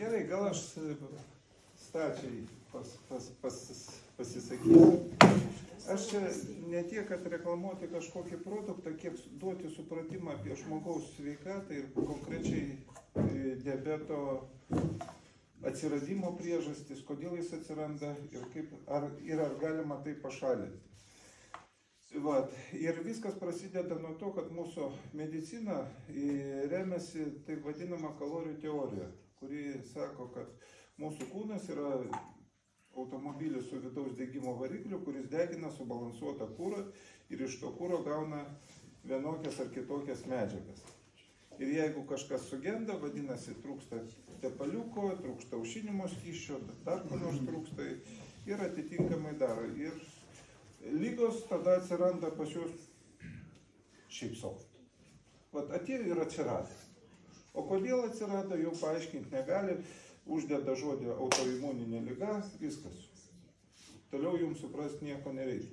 Gerai, gal aš stačiai pasisakysiu. Aš čia ne tiek, kad reklamuoti kažkokį produktą, kiek duoti supratimą apie žmogaus sveikatą ir konkrečiai diabeto atsiradimo priežastis, kodėl jis atsiranda ir ar galima tai pašalinti. Vat. Ir viskas prasideda nuo to, kad mūsų medicina remiasi taip vadinama kalorijų teorija, kuri sako, kad mūsų kūnas yra automobilis su vidaus degimo varikliu, kuris degina subalansuotą kurą ir iš to kuro gauna vienokias ar kitokias medžiagas. Ir jeigu kažkas sugenda, vadinasi, trūksta tepaliuko, trūksta aušinimo skysčio, dar ko nors trūksta ir atitinkamai daro. Ir lygos tada atsiranda pas jūs šiaip sau. Vat atėjo ir atsirado. O kodėl atsirado, jau paaiškinti negali, uždeda žodį autoimuninė liga, viskas. Toliau jums suprasti nieko nereikia.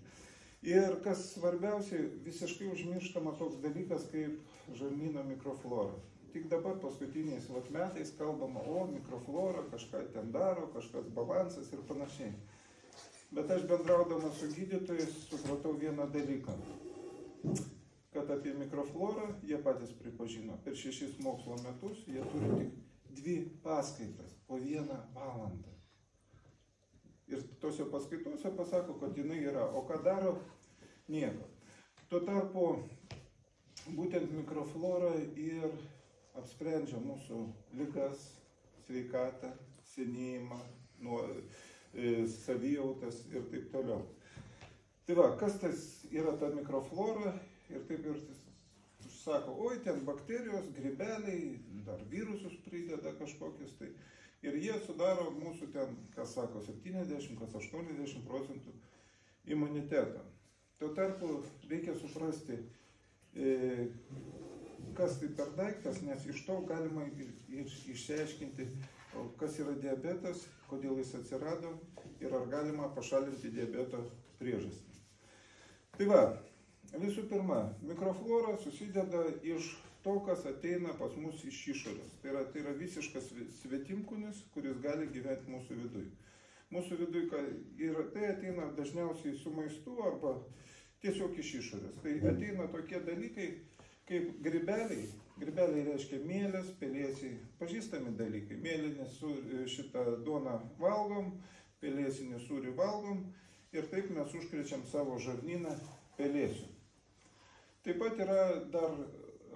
Ir kas svarbiausiai, visiškai užmirštama toks dalykas kaip žarnyno mikroflora. Tik dabar paskutiniais metais kalbama, o mikroflora kažką ten daro, kažkas balansas ir panašiai. Bet aš bendraudamas su gydytojais supratau vieną dalyką, kad apie mikroflorą jie patys pripažino. Per 6 mokslo metus jie turi tik 2 paskaitas po 1 valandą. Ir tose paskaitose pasako, kad jinai yra, o ką daro? Nieko. Tuo tarpu būtent mikroflora ir apsprendžia mūsų ligas, sveikatą, senėjimą, savijautas ir taip toliau. Tai va, kas tas yra ta mikroflora ir taip ir sako, oi, ten bakterijos, grybeliai, dar virusus prideda kažkokius tai. Ir jie sudaro mūsų ten, kas sako, 70, kas 80% imunitetą. Tuo tarpu reikia suprasti, kas tai per daiktas, nes iš to galima ir išsiaiškinti, kas yra diabetas, kodėl jis atsirado ir ar galima pašalinti diabeto priežastį. Tai va, visų pirma, mikroflora susideda iš to, kas ateina pas mus iš išorės. Tai yra visiškas svetimkūnis, kuris gali gyventi mūsų viduj. Mūsų viduj ir tai ateina dažniausiai su maistu arba tiesiog iš išorės. Tai ateina tokie dalykai kaip grybeliai. Grybeliai reiškia mėlės, pelėsiai, pažįstami dalykai. Mėlinį šitą duoną valgom, pelėsinį sūrį valgom ir taip mes užkrečiam savo žarnyną pelėsių. Taip pat yra dar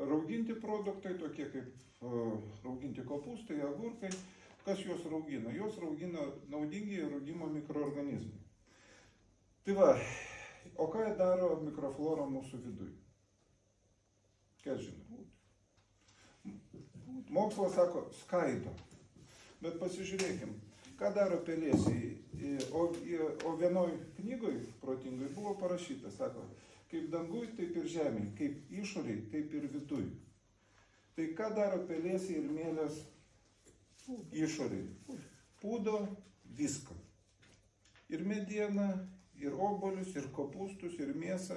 rauginti produktai, tokie kaip rauginti kopūstai, agurkai. Kas juos raugina? Juos raugina naudingi rūgimo mikroorganizmai. Tai va, o ką daro mikroflora mūsų viduj? Kas žino? Mokslas sako, skaido. Bet pasižiūrėkim, ką daro pelėsiai. O vienoj knygoj protingai buvo parašyta, sako, kaip danguj, taip ir žemėj, kaip išoriai, taip ir viduj. Tai ką daro pelėsiai ir mėlės išoriai? Pūdo viską. Ir medieną, ir obuolius, ir kopūstus, ir mėsą,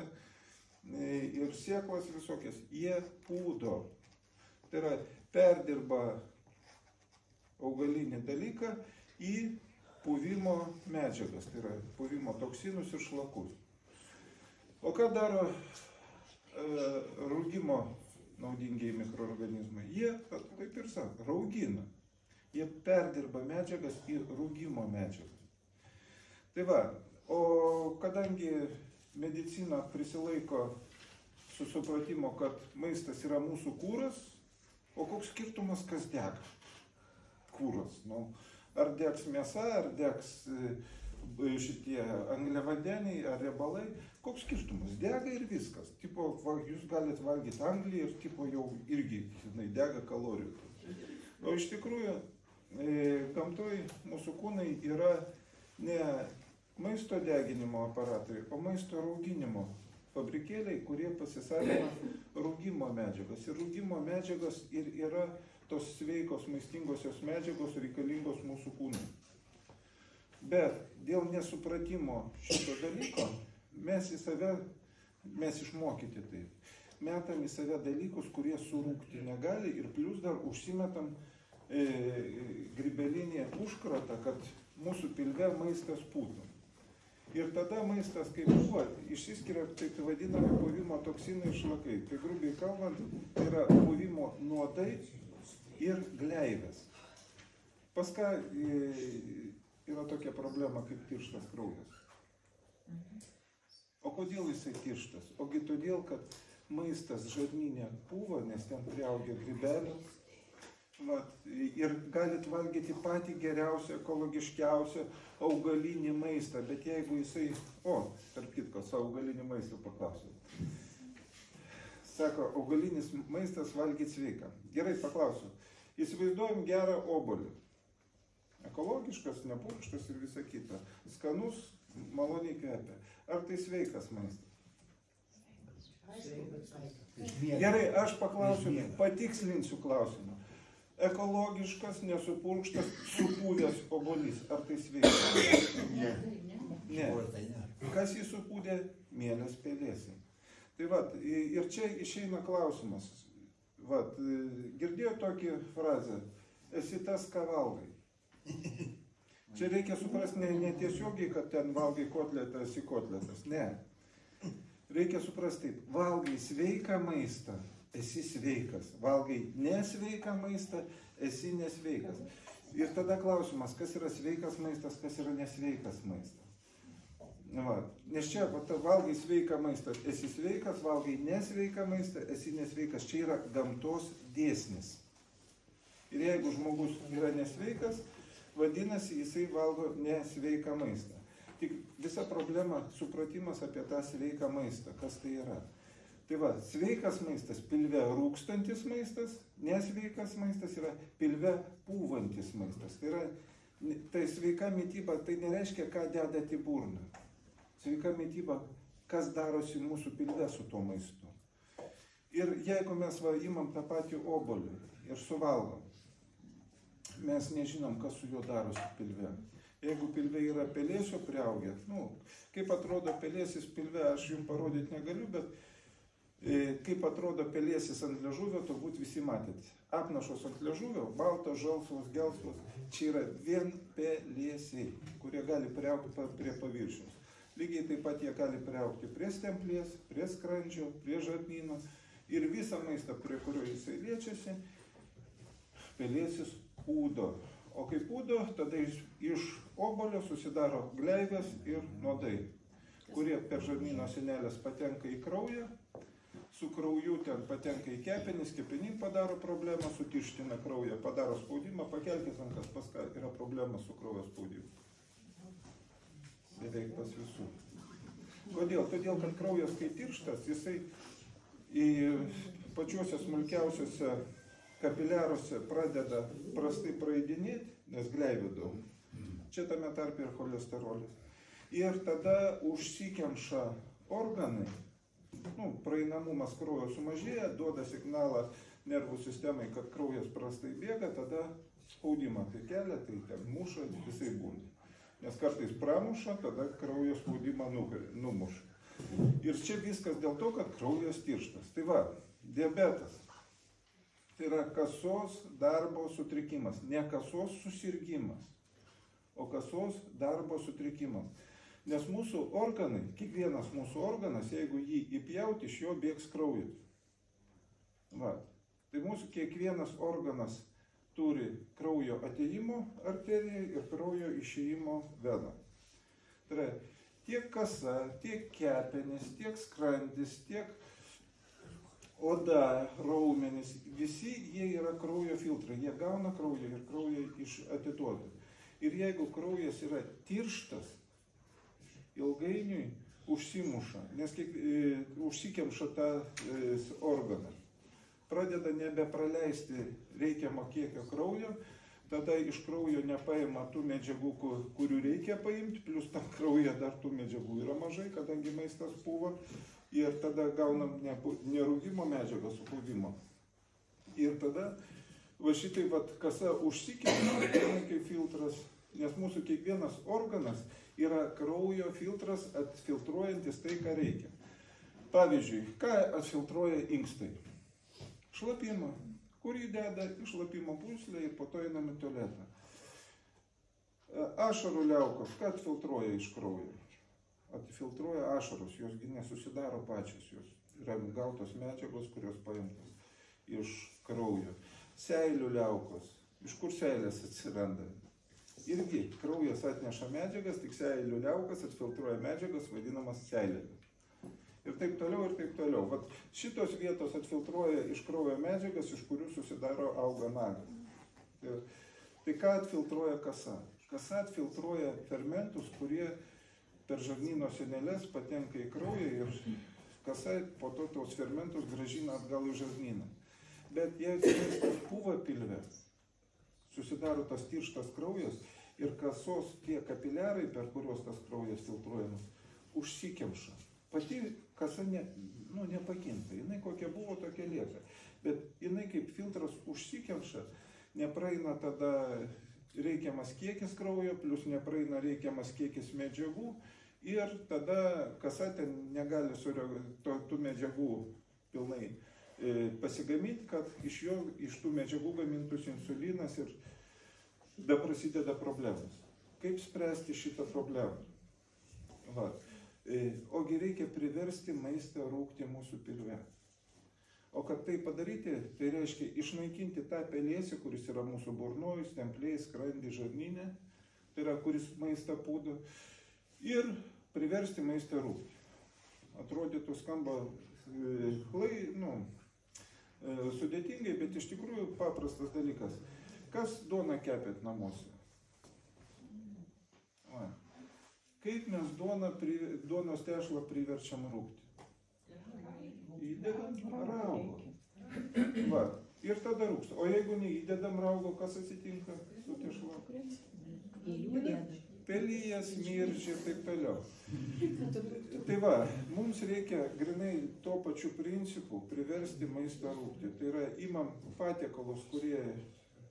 ir sėklas visokias. Jie pūdo. Tai yra perdirba augalinį dalyką į puvimo medžiagas, tai yra puvimo toksinus ir šlakus. O ką daro rūgimo naudingiai mikroorganizmai? Jie, kaip ir sako, raugina. Jie perdirba medžiagas į rūgimo medžiagas. Tai va, o kadangi medicina prisilaiko su supratimo, kad maistas yra mūsų kūras, o koks skirtumas, kas dega? Kūras. Ar degs mėsa, ar degs šitie angliavandeniai, ar riebalai. Koks skirtumas? Dega ir viskas. Tipo, jūs galite valgyti anglį ir tipo jau irgi dega kalorijų. O iš tikrųjų, gamtoj mūsų kūnai yra ne maisto deginimo aparatai, o maisto rauginimo fabrikėliai, kurie pasisavina rūgimo medžiagas. Ir rūgimo medžiagas ir yra tos sveikos maistingosios medžiagos reikalingos mūsų kūnui. Bet dėl nesupratimo šito dalyko mes išmokyti taip. Metam į save dalykus, kurie surūgti negali ir plius dar užsimetam grybelinė užkrata, kad mūsų pilve maistas pūtų. Ir tada maistas, kaip buvo, išsiskiria taip vadinami puvimo toksinai ir šlakai. Tai grubiai kalbant, tai yra puvimo nuodai ir gleivės. Paska yra tokia problema kaip tirštas kraujas. O kodėl jisai tirštas? Ogi todėl, kad maistas žarnyne pūva, nes ten priaugia grybelių. Ir galit valgyti patį geriausią, ekologiškiausią augalinį maistą, bet jeigu jisai... tarp kitko, su augaliniu maistu paklausiu. Sako, augalinis maistas valgyti sveika. Gerai, paklausiu. Įsivaizduojam gerą obuolį. Ekologiškas, nepurkštas ir visa kita. Skanus, maloniai kvepia. Ar tai sveikas maistas? Gerai, aš paklausiu, patikslinsiu klausimą. Ekologiškas, nesupurkštas, supūdęs obuolys. Ar tai sveikas? Ne. Kas jį supūdė? Mielės pelėsiai. Tai vat, ir čia išeina klausimas. Vat, girdėjau tokį frazę. Esi tas, ką valgai. Čia reikia suprasti ne tiesiogiai, kad ten valgai kotletą, esi kotletas. Ne. Reikia suprasti taip. Valgai sveiką maistą. Esi sveikas. Valgai nesveiką maistą, esi nesveikas. Ir tada klausimas, kas yra sveikas maistas, kas yra nesveikas maistas. Nes čia valgai sveiką maistą, esi sveikas, valgai nesveiką maistą, esi nesveikas. Čia yra gamtos dėsnis. Ir jeigu žmogus yra nesveikas, vadinasi, jisai valgo nesveiką maistą. Tik visa problema supratimas apie tą sveiką maistą. Kas tai yra? Tai va, sveikas maistas, pilve rūkstantis maistas, nesveikas maistas yra pilve pūvantis maistas. Tai sveika mityba, tai nereiškia, ką dedat į burną. Sveika mityba, kas darosi mūsų pilve su tuo maistu. Ir jeigu mes imam tą patį obuolį ir suvalgom, mes nežinom, kas su juo darosi pilve. Jeigu pilve yra pelėsio priaugę, kaip atrodo pelėsis pilve, aš jums parodyti negaliu, bet kaip atrodo pelėsis ant liežuvio, turbūt visi matėte. Apnašos ant liežuvio, baltos, žalsvos, gelsvos, čia yra vien pelėsiai, kurie gali priaugti prie paviršiaus. Lygiai taip pat jie gali priaugti prie stemplės, prie skrandžio, prie žarnyno ir visą maistą, prie kurio jisai liečiasi, pelėsis pūdo. O kai pūdo, tada iš obuolio susidaro gleivės ir nuodai, kurie per žarnyno sienelės patenka į kraują, su krauju ten patenka į kepenis, kepenim padaro problemą, sutirština kraują, padaro spaudimą, pakelkis rankas, pas ką yra problema su kraujo spaudimu. Beveik pas visų. Kodėl? Todėl, kad kraujas, kai tirštas, jisai į pačiuose smulkiausiuose kapiliaruose pradeda prastai praeidinėti, nes gleivių daug. Čia tame tarpe ir cholesterolis. Ir tada užsikemša organai, praeinamumas kraujo sumažėja, duoda signalą nervų sistemai, kad kraujas prastai bėga, tada spaudimą tai kelia, tai ten muša, visai būna. Nes kartais pramuša, tada kraujo spaudimą numuša. Ir čia viskas dėl to, kad kraujas tirštas. Tai va, diabetas. Tai yra kasos darbo sutrikimas. Ne kasos susirgimas, o kasos darbo sutrikimas. Nes mūsų organai, kiekvienas mūsų organas, jeigu jį įpjauti, iš jo bėgs kraujas. Va. Tai mūsų kiekvienas organas turi kraujo atėjimo arteriją ir kraujo išėjimo veną. Tai yra tiek kasa, tiek kepenis, tiek skrandis, tiek oda, raumenys, visi jie yra kraujo filtrai. Jie gauna kraują ir kraują atiduoda. Ir jeigu kraujas yra tirštas, ilgainiui užsimuša, nes užsikemša tas organas. Pradeda nebepraleisti reikiamą kiekio kraujo, tada iš kraujo nepaima tų medžiagų, kurių reikia paimti, plus tam kraujo dar tų medžiagų yra mažai, kadangi maistas pūva, ir tada gaunam nerūgimo medžiagą, supūvimo. Ir tada va šitai kasa užsikemša kaip filtras, nes mūsų kiekvienas organas yra kraujo filtras atfiltruojantis tai, ką reikia. Pavyzdžiui, ką atfiltruoja inkstai? Šlapimą. kurį deda į šlapimo pūslę ir po to einam į tualetą. Ašarų liaukos, ką atfiltruoja iš kraujo? Atfiltruoja ašaros, josgi nesusidaro pačios, jos yra gautos medžiagos, kurios paimtos iš kraujo. Seilių liaukos, iš kur seilės atsiranda? Irgi kraujas atneša medžiagas, tik seilių liaukas atfiltruoja medžiagas, vadinamas seilėmis. Ir taip toliau, ir taip toliau. Vat šitos vietos atfiltruoja iš kraujo medžiagas, iš kurių susidaro auga nagas. Tai ką atfiltruoja kasa? Kasa atfiltruoja fermentus, kurie per žarnyno sienelės patenka į kraują ir kasa po to tos fermentus grąžina atgal į žarnyną. Bet jeigu pūva pilve, susidaro tas tirštas kraujas ir kasos tie kapiliarai, per kuriuos tas kraujas filtruojamas, užsikemša. Pati kasa nepakinta, jinai kokia buvo, tokia lieka. Bet jinai kaip filtras užsikemša, nepraeina tada reikiamas kiekis kraujo, plus nepraeina reikiamas kiekis medžiagų ir tada kasa ten negali tų medžiagų pilnai pasigaminti, kad iš tų medžiagų gamintųsi insulinas ir tada prasideda problemas. Kaip spręsti šitą problemą? Va. Ogi reikia priversti maistą rūgti mūsų pilve. O kad tai padaryti, tai reiškia išnaikinti tą pelėsį, kuris yra mūsų burnoj, stemplėj, skrandy, žarnyne, tai yra, kuris maistą pūdo, ir priversti maistą rūgti. Atrodytų skamba sudėtingai, bet iš tikrųjų paprastas dalykas. Kas duoną kepėt namuose? Kaip mes duonos tešlą priverčiam rūgti? Įdedam raugo. Va. Ir tada rūgsta. O jeigu neįdedam raugo, kas atsitinka su tešla? Pelyjas, miržė ir taip toliau. Tai va, mums reikia grinai to pačiu principu priversti maistą rūgti. Tai yra, imam patiekalus, kurie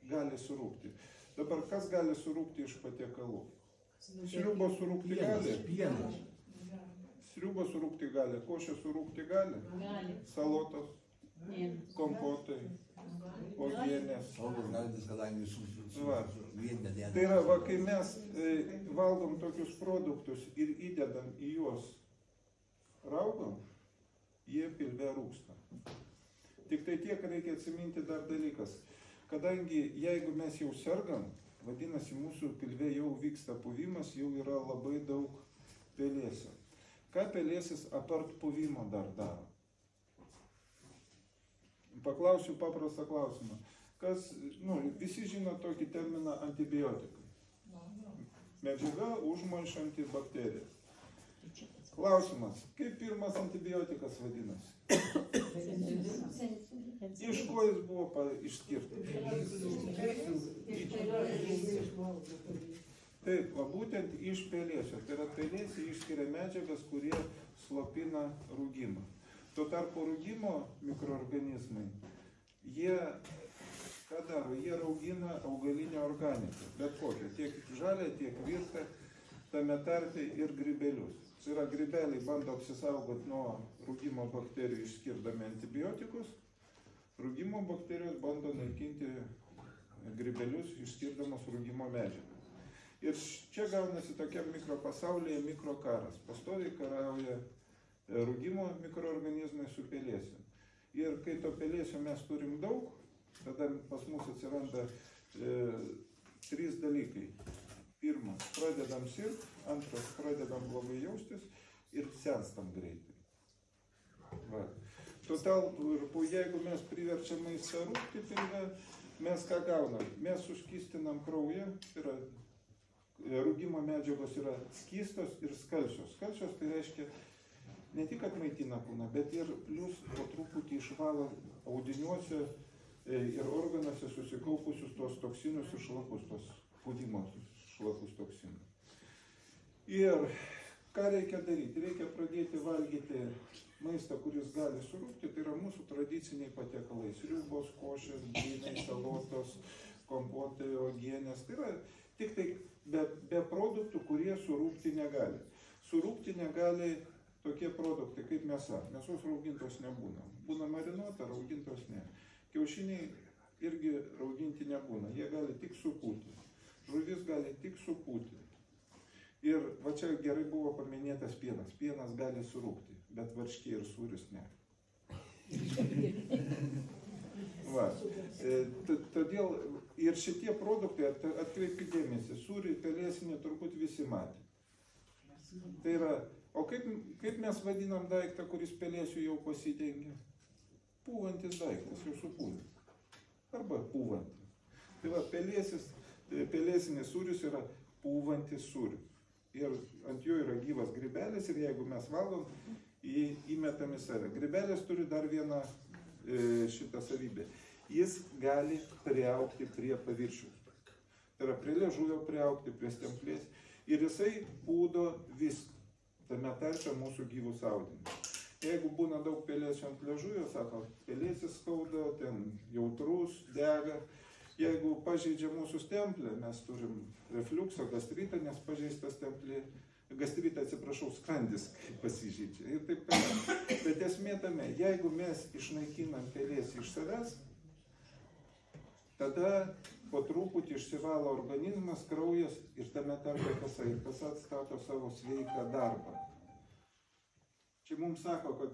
gali surūgti. Dabar kas gali surūgti iš patiekalų? Sriubo surūgti gali? Pienas. Sriubo surūgti gali, košė surūgti gali? Salotos, kompotai, uogienės. Tai yra, va, kai mes valgom tokius produktus ir įdedam į juos raugom, jie pilve rūgsta. Tik tai tiek reikia atsiminti dar dalykas. Kadangi jeigu mes jau sergam, vadinasi, mūsų pilve jau vyksta puvimas, jau yra labai daug pelėsio. Ką pelėsis apart puvimo dar daro? Paklausiu paprastą klausimą. Visi žino tokį terminą antibiotikai. Medžiaga užmaišanti bakterijas. Klausimas, kaip pirmas antibiotikas vadinasi? Iš ko jis buvo išskirtas? Taip, va būtent iš pelėsio. Tai yra pelėsiai išskiria medžiagas, kurie slopina rūgimą. Tuo tarpu rūgimo mikroorganizmai, jie ką daro? Jie raugina augalinę organiką, bet kokią, tiek žalę, tiek virtą, tame tarpe ir grybelius. Tai yra, grybeliai bando apsisaugoti nuo rūgimo bakterijų išskirdami antibiotikus, rūgimo bakterijos bando naikinti grybelius išskirdamos rūgimo medžiagą. Ir čia gaunasi tokiam mikropasaulyje mikrokaras. Pastoviai karauja rūgimo mikroorganizmai su pelėsiu. Ir kai to pelėsio mes turim daug, tada pas mus atsiranda 3 dalykai. Pirmas, pradedam sirgti, antras, pradedam blogai jaustis ir senstam greitai. Va. Tuo jeigu mes priverčiam maistą rūgti pilve, mes ką gaunam? Mes suskystinam kraują, tai yra rūgimo medžiagos yra skystos ir skalsios. Skalsios tai reiškia ne tik kad maitina kūną, bet ir plius po truputį išvalo audiniuose ir organuose susikaupusius tos toksinus ir šlapus, tos pūdimo šlapus toksinus. Ir ką reikia daryti? Reikia pradėti valgyti maistą, kuris gali surūgti, tai yra mūsų tradiciniai patiekalai. Sriubos, košės, blynai, salotos, kompotai, uogienės. Tai yra tik tai be produktų, kurie surūgti negali. Surūgti negali tokie produktai kaip mėsa. Mėsos raugintos nebūna. Būna marinuota, raugintos ne. Kiaušiniai irgi rauginti nebūna, jie gali tik supūti. Žuvis gali tik supūti. Ir va čia gerai buvo paminėtas pienas. Pienas gali surūkti, bet varškė ir sūris ne. Va. Todėl ir šitie produktai, atkreipkite dėmesį, sūrį, pelėsinį turbūt visi matė. Tai yra, o kaip mes vadinam daiktą, kuris pelėsiu jau pasidengia? Pūvantis daiktas, jau supūvęs. Arba pūvantis. Tai va, pelėsinis sūris yra pūvantis sūris. Ir ant jo yra gyvas grybelis ir jeigu mes valgom, įmetam į save. Grybelis turi dar vieną šitą savybę. Jis gali priaugti prie paviršiaus. Tai yra prie liežuvio priaugti, prie stemplės. Ir jisai pūdo viską, tame tarpe mūsų gyvus audinius. Jeigu būna daug pelėsių ant liežuvio, sako, pelėsis skauda, ten jautrus, dega. Jeigu pažeidžia mūsų stemplę, mes turim refliuksą, gastritą, nes pažeista stemplė, gastritą, atsiprašau, skrandis pasižeidžia. Ir taip toliau. Bet esmė tame, jeigu mes išnaikinam pelėsį iš savęs, tada po truputį išsivalo organizmas, kraujas ir tame tarpe kasa. Ir kasa atstato savo sveiką darbą. Čia mums sako, kad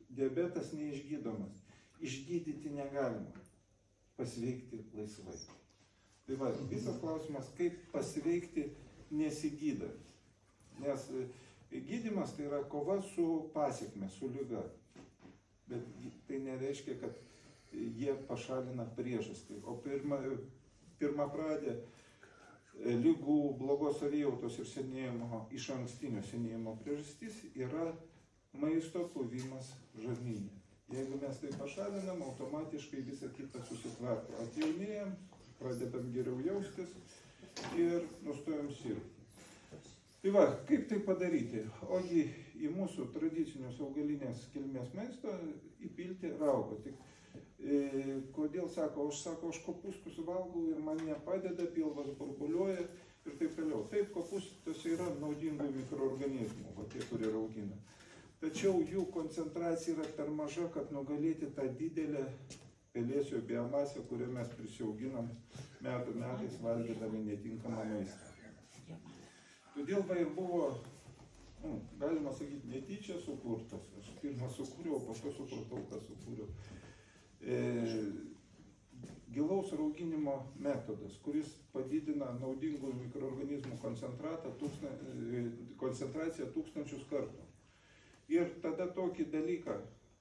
diabetas neišgydomas. Išgydyti negalima. Pasveikti laisvai. Tai va, visas klausimas, kaip pasveikti nesigydant. Nes gydymas tai yra kova su pasekme, su liga. Bet tai nereiškia, kad jie pašalina priežastį. O pirma pradė lygų, blogos savijautos ir senėjimo, iš ankstinio senėjimo priežastis yra maisto puvimas žarnyne. Jeigu mes tai pašalinam, automatiškai visą kitą susitvarko. Atjaunėjam, pradedam geriau jaustis ir nustojam sirgti. Tai va, kaip tai padaryti? Ogi į mūsų tradicinius augalinės kilmės maistą įpilti raugo. Tik kodėl sako, aš kopūstus valgau ir man nepadeda, pilvas burbuliuoja ir taip toliau. Taip, kopūstuose yra naudingų mikroorganizmų, va tie, kurie raugina. Tačiau jų koncentracija yra per maža, kad nugalėti tą didelę pelėsio biomasę, kurią mes prisiauginam metų metais valgydami netinkamą maistą. Todėl va ir buvo, galima sakyti, netyčia sukurtas. Aš pirmą sukūriau, po to supratau, ką sukūriau. Gilaus rauginimo metodas, kuris padidina naudingų mikroorganizmų koncentraciją tūkstančius kartų. Ir tada tokį dalyką,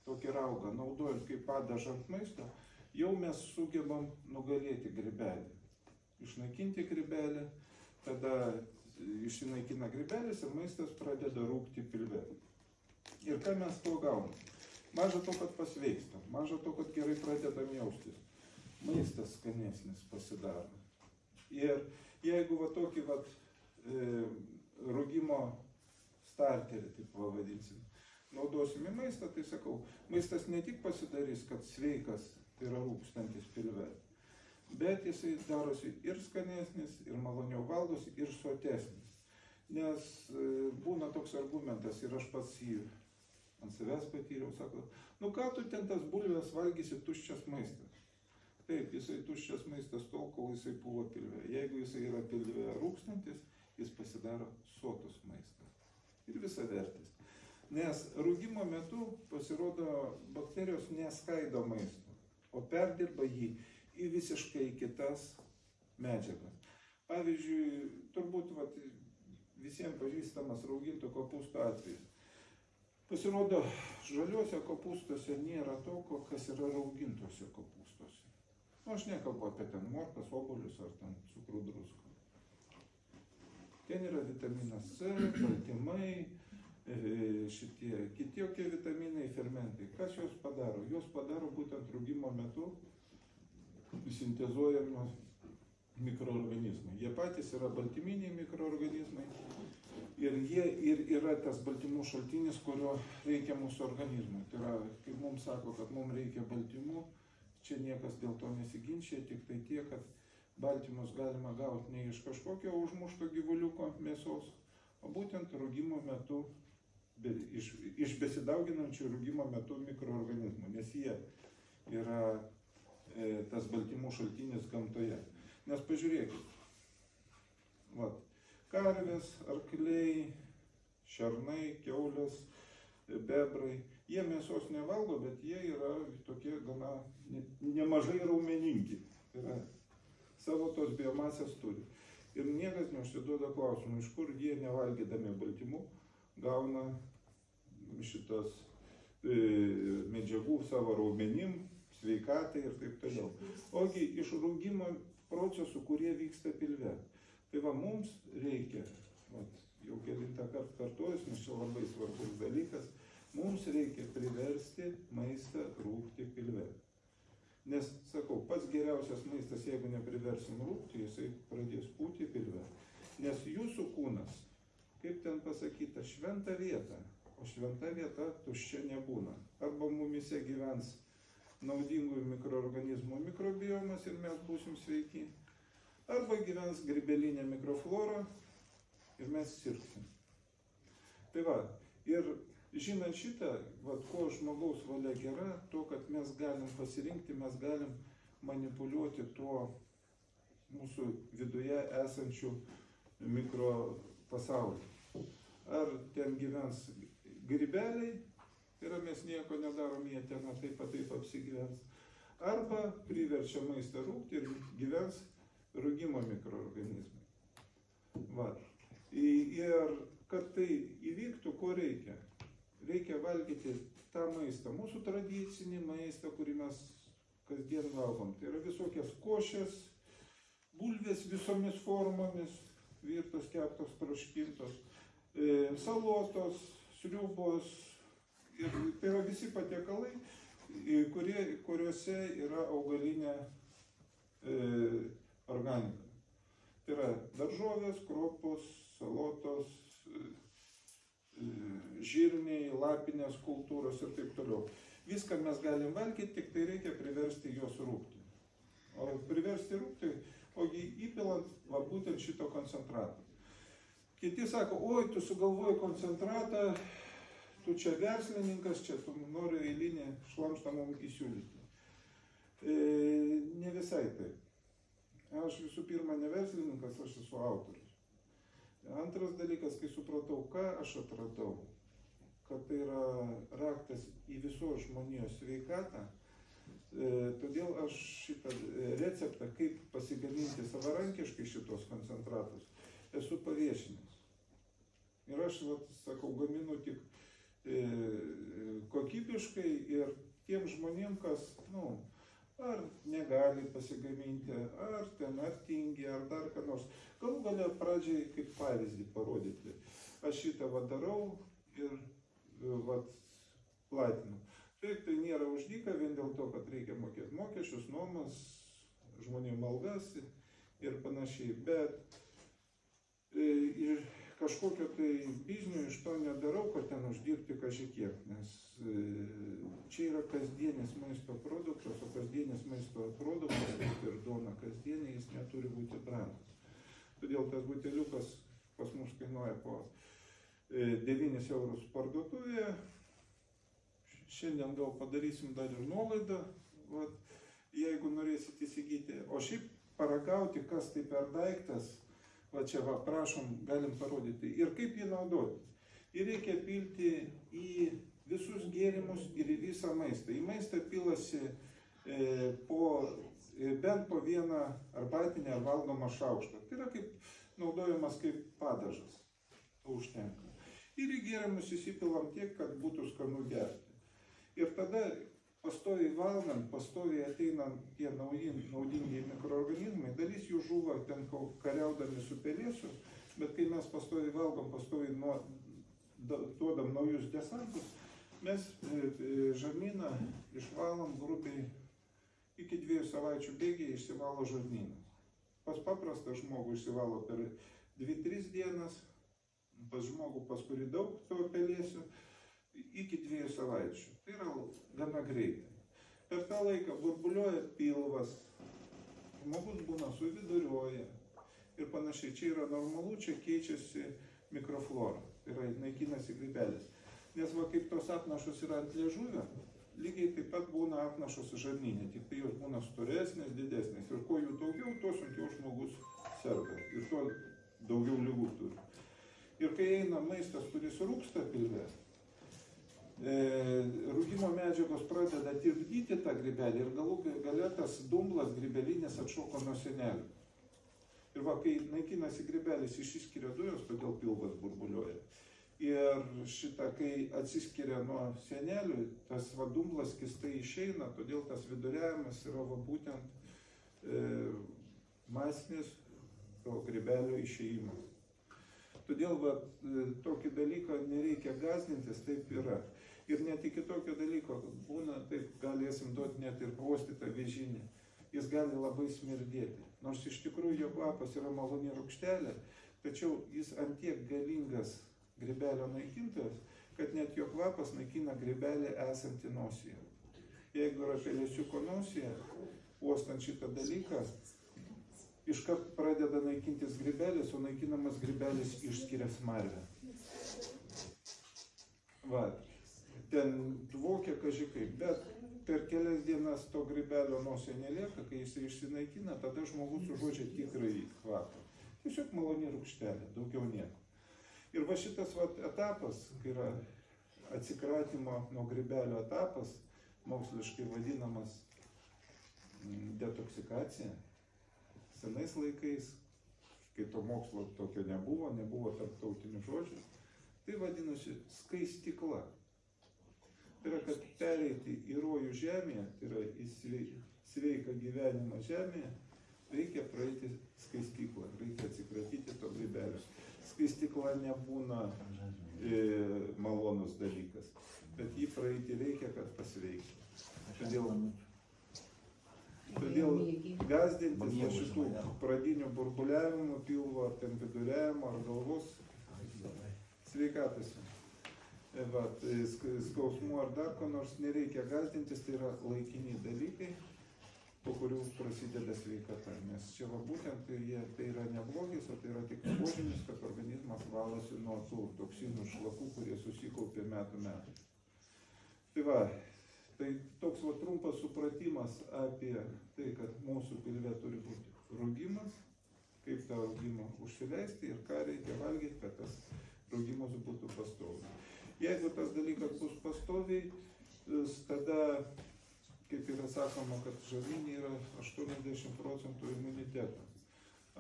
tokį raugą, naudojant kaip padažą ant maisto, jau mes sugebam nugalėti grybelį. Išnaikinti grybelį, tada išsinaikina grybelis ir maistas pradeda rūgti pilve. Ir ką mes to gaunam? Maža to, kad pasveikstam, maža to, kad gerai pradedam jaustis. Maistas skanesnis pasidaro. Ir jeigu va tokį rūgimo starterį, taip pavadinsim, naudosim į maistą, tai sakau, maistas ne tik pasidarys, kad sveikas, tai yra rūgstantis pilve, bet jisai darosi ir skanesnis, ir maloniau valdosi, ir sotesnis. Nes būna toks argumentas, ir aš pats jį ant savęs patyriau, sako, nu ką tu ten tas bulvės valgysi, tuščias maistas. Taip, jisai tuščias maistas tol, kol jisai pūva pilve. Jeigu jisai yra pilve rūgstantis, jis pasidaro sotus maistas. Ir visavertis. Nes rūgimo metu pasirodo bakterijos neskaido maisto, o perdirba jį į visiškai kitas medžiagas. Pavyzdžiui, turbūt visiems pažįstamas raugintų kopūstų atvejis. Pasirodo, žaliuose kopūstuose nėra to, kas yra raugintuose kopūstuose. Nu, aš nekalbu apie ten morkas, obuolius ar ten cukrų druską. Ten yra vitaminas C, baltymai, šitie kitokie vitaminai, fermentai. Kas juos padaro? Juos padaro būtent rūgimo metu sintezuojami mikroorganizmai. Jie patys yra baltyminiai mikroorganizmai. Ir jie yra tas baltymų šaltinis, kurio reikia mūsų organizmui. Tai yra, kaip mums sako, kad mums reikia baltymų, čia niekas dėl to nesiginčia, tik tai tiek, kad baltymus galima gauti ne iš kažkokio užmušto gyvuliuko mėsos, o būtent rūgimo metu, iš besidauginančių rūgimo metu mikroorganizmų, nes jie yra tas baltymų šaltinis gamtoje. Nes pažiūrėkit, vat, karvės, arkliai, šernai, kiaulės, bebrai, jie mėsos nevalgo, bet jie yra tokie gana nemažai raumeningi. Tai yra, savo tos biomasės turi. Ir niekas neužsiduoda klausimų, iš kur jie nevalgydami baltymų gauna šitas medžiagų savo raumenim, sveikatai ir taip toliau. Ogi iš rūgimo procesų, kurie vyksta pilve. Tai va, mums reikia, jau kelintą kartą kartuojas, nes čia labai svarbus dalykas, mums reikia priversti maistą rūgti pilve. Nes, sakau, pats geriausias maistas, jeigu nepriversim rūgti, jisai pradės pūti pilve. Nes jūsų kūnas, kaip ten pasakyta, šventa vieta, o šventa vieta tuščia nebūna. Arba mumise gyvens naudingų mikroorganizmų mikrobiomas ir mes būsim sveiki, arba gyvens grybelinė mikroflora ir mes sirgsim. Tai va, ir žinant šitą, ko žmogaus valia gera, to, kad mes galim pasirinkti, mes galim manipuliuoti tuo mūsų viduje esančių mikropasauliu. Ar ten gyvens grybeliai, tai yra mes nieko nedarom, jie ten taip apsigyvens. Arba priverčia maistą rūgti ir gyvens rūgimo mikroorganizmai. Va. Ir kad tai įvyktų, ko reikia? Reikia valgyti tą maistą, mūsų tradicinį maistą, kurį mes kasdien valgom. Tai yra visokias košės, bulvės visomis formomis, virtos, keptos, troškintos, salotos, sriubos. Ir tai yra visi patiekalai, kuriuose yra augalinė organika. Tai yra daržovės, kruopos, salotos, žirniai, lapinės kultūros ir taip toliau. Viską mes galim valgyti, tik tai reikia priversti juos rūgti. O priversti rūgti, ogi įpilant būtent šito koncentratą. Kiti sako, oi, tu sugalvoji koncentratą, tu čia verslininkas, čia tu nori eilinį šlamštą mums įsiūlyti. Ne visai taip. Aš visų pirma ne verslininkas, aš esu autorius. Antras dalykas, kai supratau, ką aš atradau, kad tai yra raktas į visos žmonijos sveikatą, todėl aš šitą receptą, kaip pasigaminti savarankiškai šitos koncentratus, esu paviešinęs. Ir aš, sakau, gaminu tik kokybiškai ir tiem žmonėm, kas, ar negali pasigaminti, ar tingi, ar dar ką nors. Galų galia pradžiai kaip pavyzdį parodyti. Aš šitą darau ir platinu. Taip, tai nėra už dyką, vien dėl to, kad reikia mokėti mokesčius, nuomas, žmonėm algas ir panašiai. Bet ir kažkokio tai biznio iš to nedarau, kad ten uždirbti kažkiek, nes čia yra kasdienis maisto produktas, o kasdienis maisto produktas, kaip ir duona kasdienė, jis neturi būti brangus. Todėl tas buteliukas pas mus kainuoja po 9 eurus parduotuvėje. Šiandien gal padarysim dar ir nuolaidą, jeigu norėsit įsigyti. O šiaip paragauti, kas tai per daiktas, čia prašom, galim parodyti. Ir kaip jį naudoti. Ir reikia pilti į visus gėrimus ir į visą maistą. Į maistą pilasi bent po vieną arbatinę ar valgomą šaukštą. Tai yra naudojamas kaip padažas. To užtenka. Ir į gėrimus įsipilam tiek, kad būtų skanu gerti. Ir tada pastoviai valgant, pastoviai ateina tie naudingi mikroorganizmai, dalis jų žuva ten kariaudami su pelėsiu, bet kai mes pastoviai valgom, pastoviai duodam naujus desantus, mes žarnyną išvalom grubiai iki 2 savaičių bėgyje išsivalo žarnynas. Pas paprastą žmogų išsivalo per 2-3 dienas, pas žmogų, pas kurį daug to pelėsių, iki 2 savaičių. Tai yra gana greitai. Per tą laiką burbuliuoja pilvas, žmogus būna suviduriuoja ir panašiai. Čia yra normalu, čia keičiasi mikroflora, tai yra naikinasi grybelės. Nes kaip tos apnašos yra ant liežuvio, lygiai taip pat būna apnašos žarnyne, tik tai jos būna storesnės. didesnės. Ir kuo jų daugiau, tuo sunkiau žmogus serga. Ir tuo daugiau ligų turi. Ir kai eina maistas, kuris rūksta pilve, rūkymo medžiagos pradeda tirpdyti tą grybelį ir galų gale tas dumblas grybelinis atšoko nuo sienelių. Ir va, kai naikinasi grybelis, išsiskiria dujos, todėl pilvas burbuliuoja. Ir šitą, kai atsiskiria nuo sienelių, tas va, dumblas skystai išeina, todėl tas viduriavimas yra va, būtent masinis to grybelio išėjimas. Todėl va, tokį dalyką nereikia gąsdintis, taip yra. Ir net iki tokio dalyko būna, taip galėsim duoti net ir pavostytą vėžinį. Jis gali labai smirdėti. Nors iš tikrųjų jo kvapas yra maloni rūgštelė, tačiau jis antiek galingas grybelio naikintojas, kad net jo kvapas naikina grybelį esantį nosyje. Jeigu yra pelėsiuko nosyje, uostant šitą dalyką, iškart pradeda naikintis grybelis, o naikinamas grybelis išskiria smarvę. Va, ten dvokia kaži kaip, bet per kelias dienas to grybelio nosėje nelieka, kai jis išsinaikina, tada žmogus užuodžia tikrąjį kvapą. Tiesiog maloni rūgštelė, daugiau nieko. Ir va šitas va, etapas, kai yra atsikratymo nuo grybelio etapas, moksliškai vadinamas detoksikacija. Senais laikais, kai to mokslo tokio nebuvo tarptautinių žodžių, tai vadinosi skaistykla. Tai yra, kad pereiti į rojų žemėje, tai yra į sveiką gyvenimą žemėje, reikia praeiti skaistyklą, reikia atsikratyti to grybelio. Skaistykla nebūna malonus dalykas, bet jį praeiti reikia, kad pasveikti. Todėl gąsdintis šitų pradinių burbuliavimų, pilvo, ar ten viduriavimo, ar galvos sveikatos. Skausmų ar dar ko nors nereikia gąsdintis, tai yra laikiniai dalykai, po kurių prasideda sveikata. Nes čia va būtent tai yra ne blogis, o tai yra tik požymis, kad organizmas valosi nuo tų toksinų šlakų, kurie susikaupė metų. Tai va, tai toks va trumpas supratimas apie tai, kad mūsų pilve turi būti rūgimas, kaip tą rūgimą užsileisti ir ką reikia valgyti, kad tas rūgimas būtų pastoviai. Jeigu tas dalykas bus pastoviai, tada, kaip yra sakoma, kad žarnyne yra 80% imuniteto.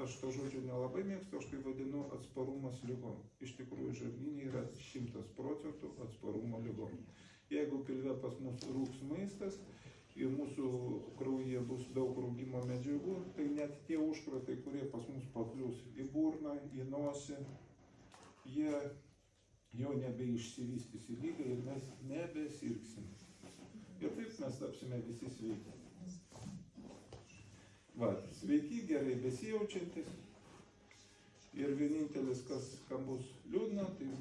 Aš to žodžio nelabai mėgstu, aš tai vadinu atsparumas ligom. Iš tikrųjų, žarnyne yra 100% atsparumo ligom. Jeigu pilve pas mus rūgs maistas ir mūsų kraujyje bus daug rūgimo medžiagų, tai net tie užkratai, kurie pas mus paklius į burną, į nosį, jie jau nebeišsivystys į lygą ir mes nebesirgsim. Ir taip mes tapsime visi sveiki. Va, sveiki, gerai besijaučiantis. Ir vienintelis, kam bus liūdna, tai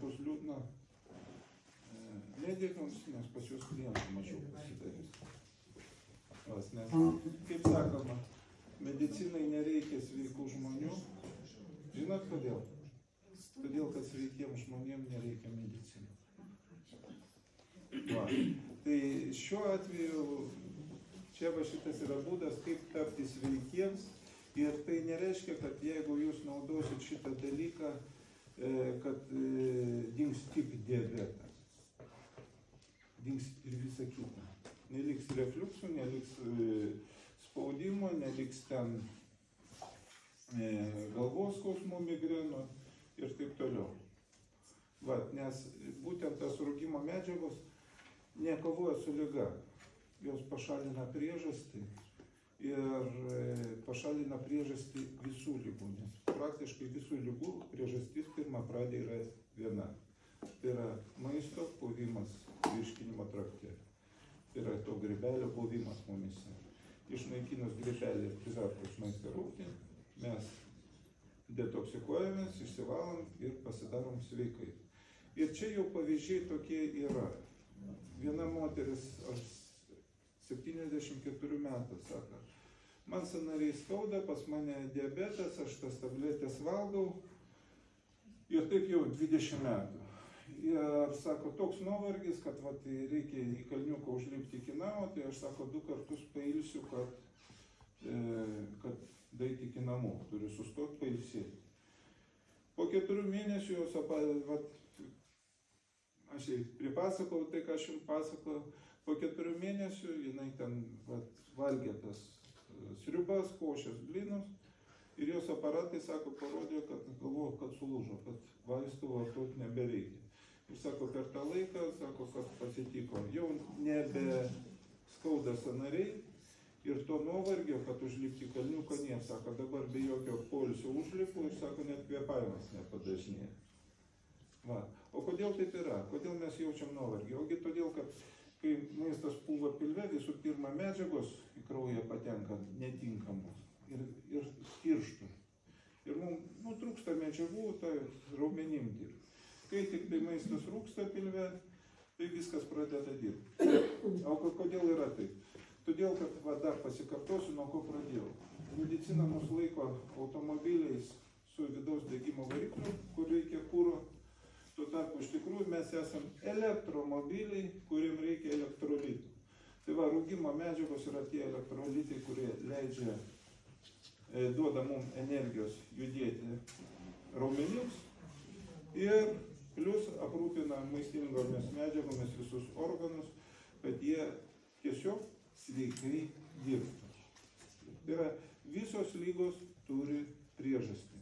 bus liūdna medikams, nes pas jūs klientų mažiau pasidarys. Nes, kaip sakoma, medicinai nereikia sveikų žmonių. Žinot kodėl? Todėl, kad sveikiems žmonėms nereikia medicinos. Va. Tai šiuo atveju čia va šitas yra būdas, kaip tapti sveikiems. Ir tai nereiškia, kad jeigu jūs naudosit šitą dalyką, kad dings tik diabetas. Dings ir visa kita. Neliks refliuksų, neliks spaudimo, neliks ten galvos skausmų, migrenų ir taip toliau. Va, nes būtent tas rūgimo medžiagos nekovoja su liga. Jos pašalina priežastį ir pašalina priežastį visų ligų. Nes praktiškai visų ligų priežastis pirmą pradė yra viena. Tai yra maisto buvimas virškinimo trakte. Tai yra to grybelio buvimas mumyse. Išnaikinus grybelį ir pritartus maistą rūgti, mes detoksikuojamės, išsivalom ir pasidarom sveikai. Ir čia jau pavyzdžiai tokie yra. Viena moteris, 74 metų, sako, man sąnariai skauda, pas mane diabetas, aš tas tabletės valgau ir taip jau 20 metų. Ir sako, toks nuovargis, kad va, tai reikia į kalniuką užlipti iki namo, tai aš sako, 2 kartus pailsiu, kad kad daryti iki namų, turi sustoti pailsėti. Po 4 mėnesių jos, aš jai pripasakau tai, ką aš jums pasakau, po 4 mėnesių jinai ten valgė tas sriubas, košės, blynus ir jos aparatai, sako, parodė, kad galvoju, kad sulūžo, kad vaistų vartoti nebereikia. Ir sako, per tą laiką, sako, kas pasitiko, jau nebe skauda sąnariai ir to nuovargio, kad užlipti kalniuką nėra, sako, dabar be jokio poilsio užlipu ir sako, net kvėpavimas nepadažnėja. Va. O kodėl taip yra? Kodėl mes jaučiam nuovargį? Ogi todėl, kad kai maistas pūva pilve, visų pirma medžiagos į kraują patenka netinkamos ir tirštų. Ir mums trūksta medžiagų, tai raumenim dirbti. Kai tik tai maistas rūksta pilve, tai viskas pradeda dirbti. O kodėl yra taip? Todėl, kad dar pasikartosiu, nuo ko pradėjau. Medicina mus laiko automobiliais su vidaus degimo varikliu, kur reikia kuro. Tuo tarpu iš tikrųjų mes esam elektromobiliai, kuriem reikia elektrolitų. Tai va, rūgimo medžiagos yra tie elektrolitai, kurie leidžia, duoda mums energijos judėti raumenims ir plius aprūpina maistingomis medžiagomis visus organus, kad jie tiesiog sveikai dirbtų. Tai yra, visos lygos turi priežastį.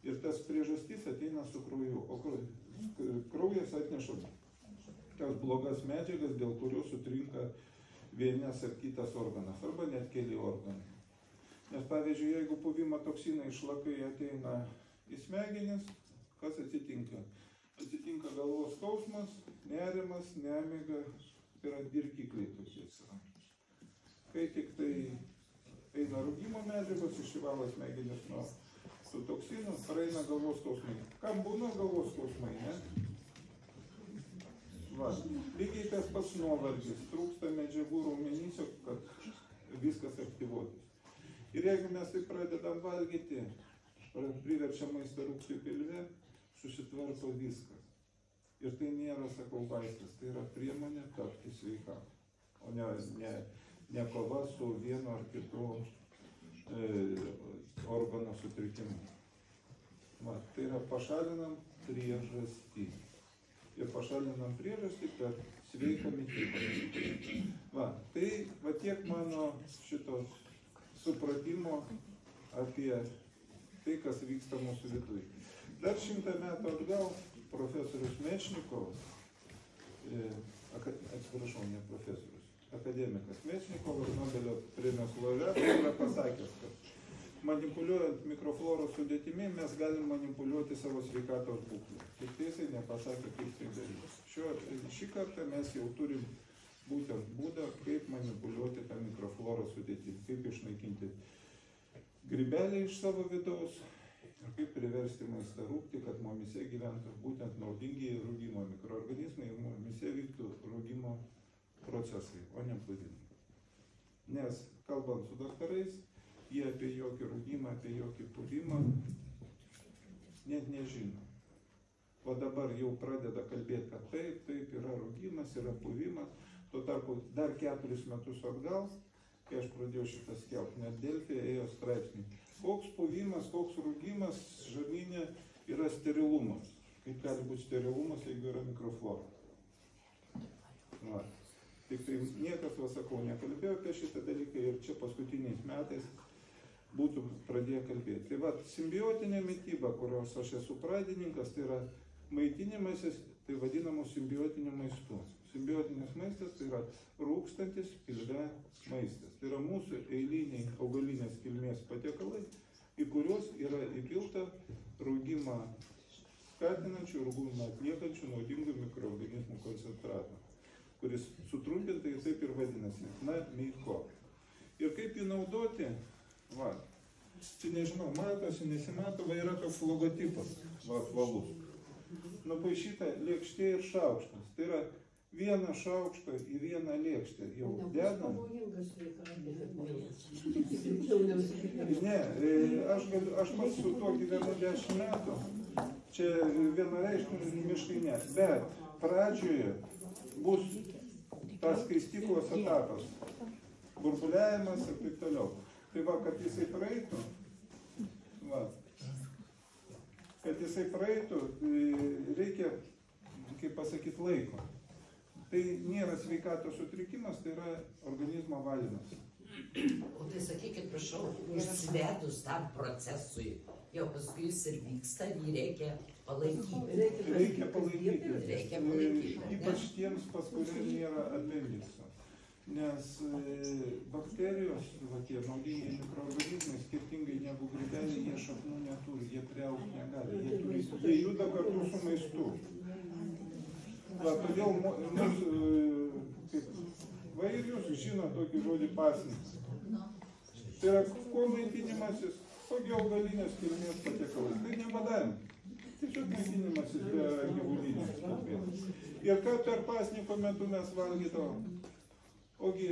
Ir tas priežastys ateina su krauju. O kraujas atneša tas blogas medžiagas, dėl kurių sutrinka vienas ar kitas organas, arba net keli organai. Nes pavyzdžiui, jeigu puvimo toksinai šlakai ateina į smegenis, kas atsitinka? Atsitinka galvos skausmas, nerimas, nemiga, tai yra dirgikliai tokie atsiranda. Kai tik tai eina rūgimo medžiagos, išsivalo smegenis nuo tų toksinų, praeina galvos skausmai. Kam būna galvos skausmai, ne? Va. Lygiai tas pats nuovargis, trūksta medžiagų raumenyse, kad viskas aktyvuotis. Ir jeigu mes tai pradedam valgyti, priverčiam maistą rūgti pilve, susitvarko viskas. Ir tai nėra, sakau, vaistas, tai yra priemonė tapti sveikam, o ne kova su vienu ar kitu organo sutrikimu. Va, tai yra pašalinam priežastį. Ir pašalinam priežastį per sveiką mitybą. Va, tai va tiek mano šitos supratimo apie tai, kas vyksta mūsų viduje. Dar 100 metų atgal profesorius Mečnikovas, atsiprašau, ne profesorius, akademikas Mečnikovas, Nobelio premijos laureatas, yra pasakęs, kad manipuliuojant mikrofloros sudėtimi mes galim manipuliuoti savo sveikatos būklę. Tik jisai nepasakė, kaip tai daryti. Šį kartą mes jau turim būtent būdą, kaip manipuliuoti tą mikrofloros sudėtimi, kaip išnaikinti grybelį iš savo vidaus ir kaip priversti maistą rūgti, kad mumyse gyventų būtent naudingi rūgimo mikroorganizmai ir mumyse vyktų rūgimo procesai, o ne puvimai. Nes kalbant su daktarais, jie apie jokį rūgimą, apie jokį puvimą net nežino. O dabar jau pradeda kalbėti, kad taip yra rūgimas, yra puvimas. Tuo tarpu dar 4 metus atgal, kai aš pradėjau šitą skelbti, net Delfyje ėjo straipsnį. Koks puvimas, koks rūgimas žarnyne yra sterilumas. Kaip gali būti sterilumas, jeigu yra mikroflora. Va. Tik tai niekas, sakau, nekalbėjo apie šitą dalyką ir čia paskutiniais metais būtų pradėję kalbėti. Tai va, simbiotinė mityba, kurios aš esu pradininkas, tai yra maitinimasis, tai vadinamų simbiotinių maistų. Simbiotinis maistas tai yra rūgstantis pilve maistas. Tai yra mūsų eiliniai augalinės kilmės patiekalai, į kuriuos yra įpilta rūgimą skatinančių, rūgimą atliekančių naudingų mikroorganizmų koncentratą, kuris sutrumpintai taip ir vadinasi NAMICO. Ir kaip jį naudoti? Va, čia nežinau, matosi, nesimato, va yra toks logotipas, va, apvalus. Nupaišyta lėkštė ir šaukštas. Tai yra vieną šaukštą į vieną lėkštę. Jau dedam. Ne, aš pats su tuo gyvenu 10 metų. Čia vienareikšmiškai ne. Bet pradžioje bus tas skaistyklos etapas. Burbuliavimas ir taip toliau. Tai va, kad jisai praeitų, reikia, kaip pasakyti, laiko. Tai nėra sveikatos sutrikimas, tai yra organizmo valymas. O tai sakykit, prašau, užsivedus tam procesui, jau paskui jis ir vyksta, jį reikia palaikyti. Reikia palaikyti. Ypač tiems, pas kurie nėra apendikso. Nes bakterijos, tie naudingi mikroorganizmai, skirtingai negu grybeliai, jie šaknų neturi, jie priaugti negali. Jie juda kartu su maistu. Todėl ir jūs žinote tokį žodį pasninkas. Tai yra kuo maitinimasis, kogi augalinės kilmės patiekalai. Tai ne badavimas. Tiesiog maitinimasis be gyvulinės kilmės. Ir ką per pasniko metu mes valgydavom? Ogi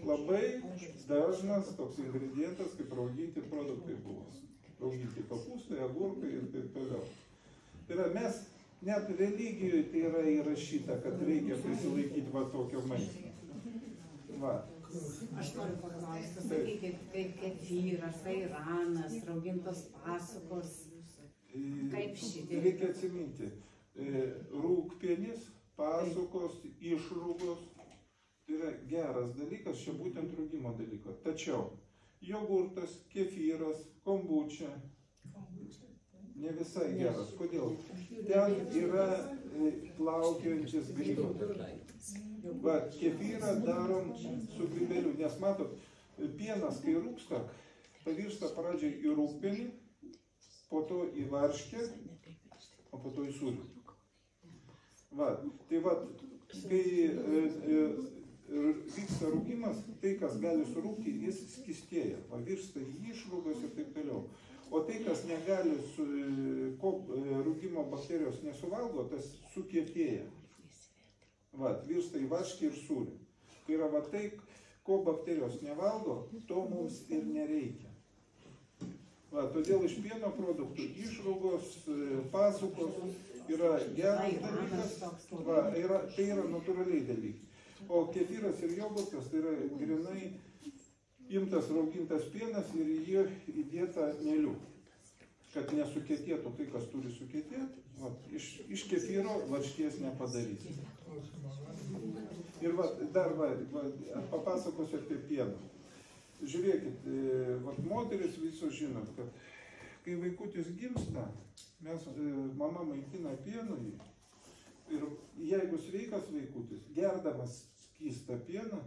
labai dažnas toks ingredientas, kaip rauginti produktai buvo. Rauginti kopūstai, agurkai ir taip toliau. Tai yra mes, net religijoje tai yra įrašyta, kad reikia prisilaikyti va tokio maisto. Va. Aš noriu paklausti, sakykit, kaip kefyras, airanas, raugintos pasukos, kaip šitie? Reikia atsiminti, rūgpienis, pasukos, išrūgos, tai yra geras dalykas, čia būtent rūgimo dalyko. Tačiau jogurtas, kefyras, kombučia, ne visai geras. Kodėl? Ten yra plaukiojantis grybas. Va, kefyrą darom su grybeliu, nes matot, pienas, kai rūgsta, pavirsta pradžiai į rūgpienį, po to į varškę, o po to į sūrį. Va, tai va, kai vyksta rūgimas, tai, kas gali surūgti, jis skystėja, va, virsta į išrūgas ir taip toliau. O tai, kas negali, ko rūgimo bakterijos nesuvalgo, tas sukietėja. Va, virsta į varškį ir sūrį. Tai yra va tai, ko bakterijos nevalgo, to mums ir nereikia. Va, todėl iš pieno produktų išrūgos, pasukos yra geras dalykas, va, tai yra natūraliai dalykai. O kefyras ir jogurtas tai yra grinai imtas raugintas pienas ir į jį įdėta mielių, kad nesukietėtų tai, kas turi sukietėti. Va, iš kefyro varškės nepadarys. Ir va, dar papasakosiu apie pieną. Žiūrėkit, moteris visos žinot, kad kai vaikutis gimsta, mama maitina pienu ir jeigu sveikas vaikutis, gerdamas skystą pieną,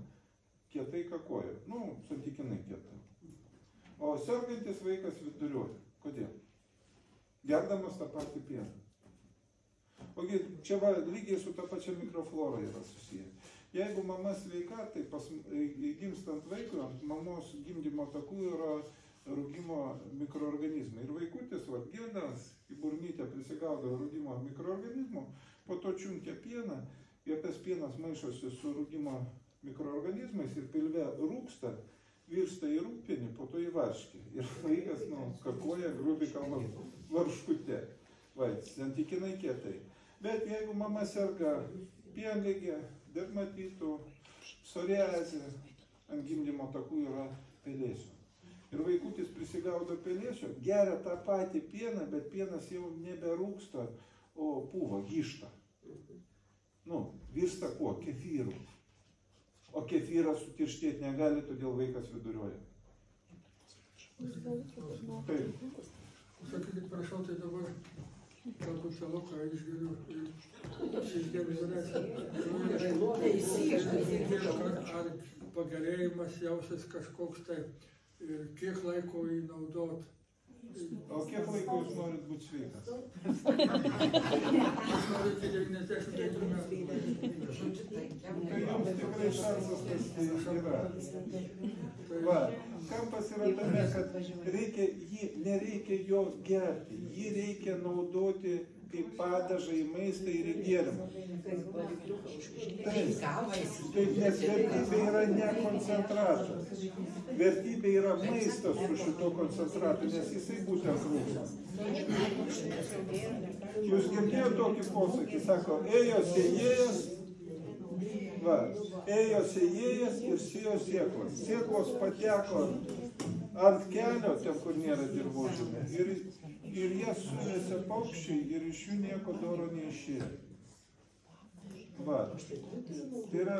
kietai kakoja. Nu, santykinai kietai. O sergantis vaikas viduriuoja. Kodėl? Gerdamas tą patį pieną. Ogi, čia va, lygiai su ta pačia mikroflora yra susiję. Jeigu mama sveika, tai gimstant vaikui ant mamos gimdymo takų yra rūgimo mikroorganizmai. Ir vaikutis, va, gėdas, į burnytę prisigaudo rūgimo mikroorganizmų, po to čiunkia pieną ir tas pienas maišosi su rūgimo mikroorganizmais ir pilve rūgsta, virsta į rūgpienį, po to į varškį. Ir vaikas, kakoja, grubiai kalbant, varškute. Va, santykinai kietai. Bet jeigu mama serga pienligė, dermatitų, psoriazė, ant gimdymo takų yra pelėsio. Ir vaikutis prisigaudo pelėsio, geria tą patį pieną, bet pienas jau neberūgsta, o pūva, gyšta. Nu, virsta kuo? Kefyru. O kefyras sutirštėti negali, todėl vaikas viduriuoja. Taip. Sakykit, prašau, tai dabar galbūt šaloką išgeriu ar pagerėjimas jausis kažkoks tai, kiek laiko jį naudot. O kiek laiko jūs norit būti sveikas? Aš noriu iki 95 metų. Tai jums tikrai šansas tas yra. Va, kampas yra tame, kad nereikia jo gerti, jį reikia naudoti kaip padažą į maistą ir į gėrimą. Taip, nes vertybė yra ne koncentratas. Vertybė yra maistas su šito koncentratu, nes jisai būtent rūgsta. Jūs girdėjote tokį posakį, sako, ėjo sėjėjas, va, ėjo sėjėjas ir sėjo sėklas. Sėklos pateko ant kelio, ten kur nėra dirvožėmė. Ir jie suvėsia paukščiai ir iš jų nieko doro neišėjo. Va. Tai yra,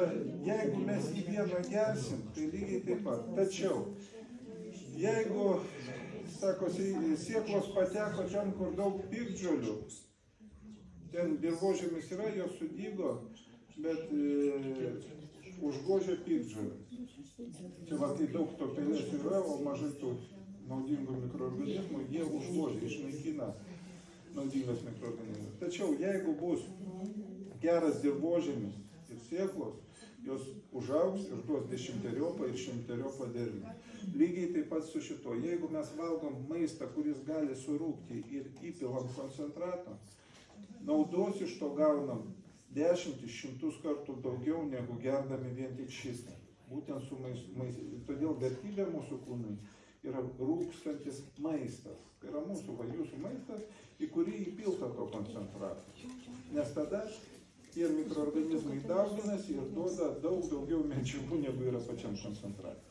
jeigu mes į vieną gersim, tai lygiai taip pat. Tačiau, jeigu, sako, sėklos pateko ten, kur daug piktžolių, ten dirvožėmis yra, jos sudygo, bet užgožia piktžolę. Čia va, kai daug to pelės yra, o mažai tų naudingų mikroorganizmų, jie užgožia, išnaikina naudingas mikroorganizmus. Tačiau jeigu bus geras dirvožėmis ir sėklos, jos užaugs ir duos 10-eriopą ir 100-eriopą derlių. Lygiai taip pat su šito. Jeigu mes valgom maistą, kuris gali surūkti ir įpilam koncentratą, naudos iš to gaunam 10-100 kartų daugiau negu gerdami vien tik šistą. Būtent su maistu. Todėl vertybė mūsų kūnui yra rūkstantis maistas. Tai yra mūsų, jūsų maistas, į kurį įpilta to koncentratą. Nes tada tie mikroorganizmai dauginasi ir duoda daug daugiau medžiagų, negu yra pačiam koncentratui.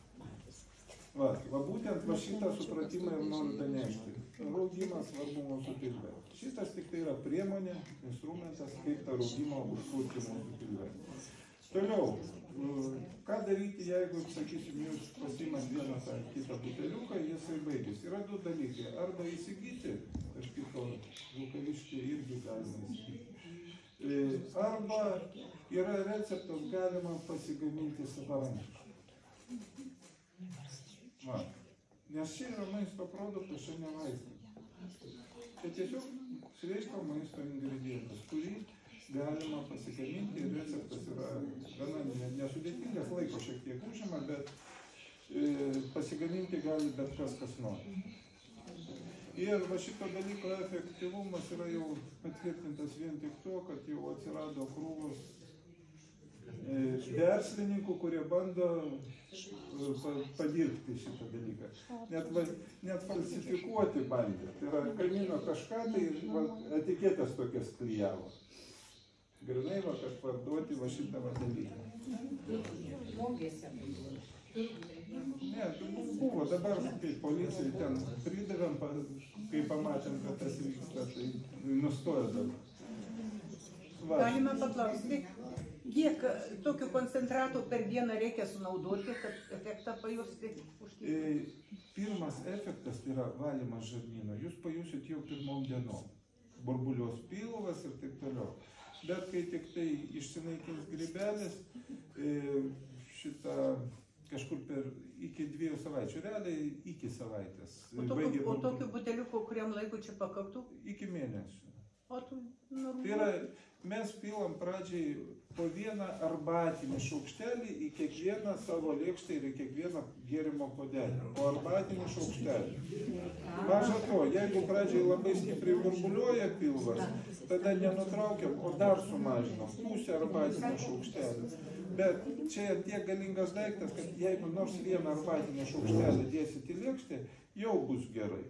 Va būtent šitą supratimą ir noriu danešti. Raugimas svarbu mūsų pilve. Šitas tik tai yra priemonė, instrumentas, kaip tą raugimą užkurti mūsų pilve. Toliau, ką daryti, jeigu, sakysim, jūs pasiimat vieną ar kitą buteliuką, jisai baigėsi. Yra du dalykai. Arba įsigyti, kažkito Vilkaviškyje irgi galima įsigyti. Arba yra receptas, galima pasigaminti savarankiškai. Nes čia yra maisto produktas, čia ne vaistai. Čia tiesiog sveiko maisto ingredientas, kurį galima pasigaminti ir receptas yra gana nesudėtingas, laiko šiek tiek užima, bet pasigaminti gali bet kas nori. Ir va šito dalyko efektyvumas yra jau patvirtintas vien tik to, kad jau atsirado krūvos verslininkų, kurie bando padirbti šitą dalyką. Net falsifikuoti bandė. Tai yra, gamino kažką, tai etiketės tokias klijavo. Grinai, kad parduoti šitą dalyką. Mokėsi. Ne, buvo, dabar kai policijai ten pridavėm, kai pamatėm, kad tas vyksta, tai nustojo dabar. Galime paklausti, kiek tokių koncentratų per dieną reikia sunaudoti, kad efektą pajusti? Pirmas efektas tai yra valymas žarnyno. Jūs pajusit jau pirmom dienom. Burbulios pilvas ir taip toliau. Bet kai tik tai išsinaikins grybelis, šitą kažkur iki 2 savaičių, realiai iki savaitės. O tokių buteliukų, kuriam laiku čia pakaktų? Iki mėnesio. Tai yra, mes pilam pradžiai po vieną arbatinį šaukštelį į kiekvieną savo lėkštę ir į kiekvieną gėrimo puodelį. Po arbatinį šaukštelį. Maža to, jeigu pradžiai labai stipriai burbuliuoja pilvas, tada nenutraukiam, o dar sumažinam pusę arbatinio šaukštelį. Bet čia tiek galingas daiktas, kad jeigu nors vieną arbatinį šaukštelį dėsit į lėkštę, jau bus gerai.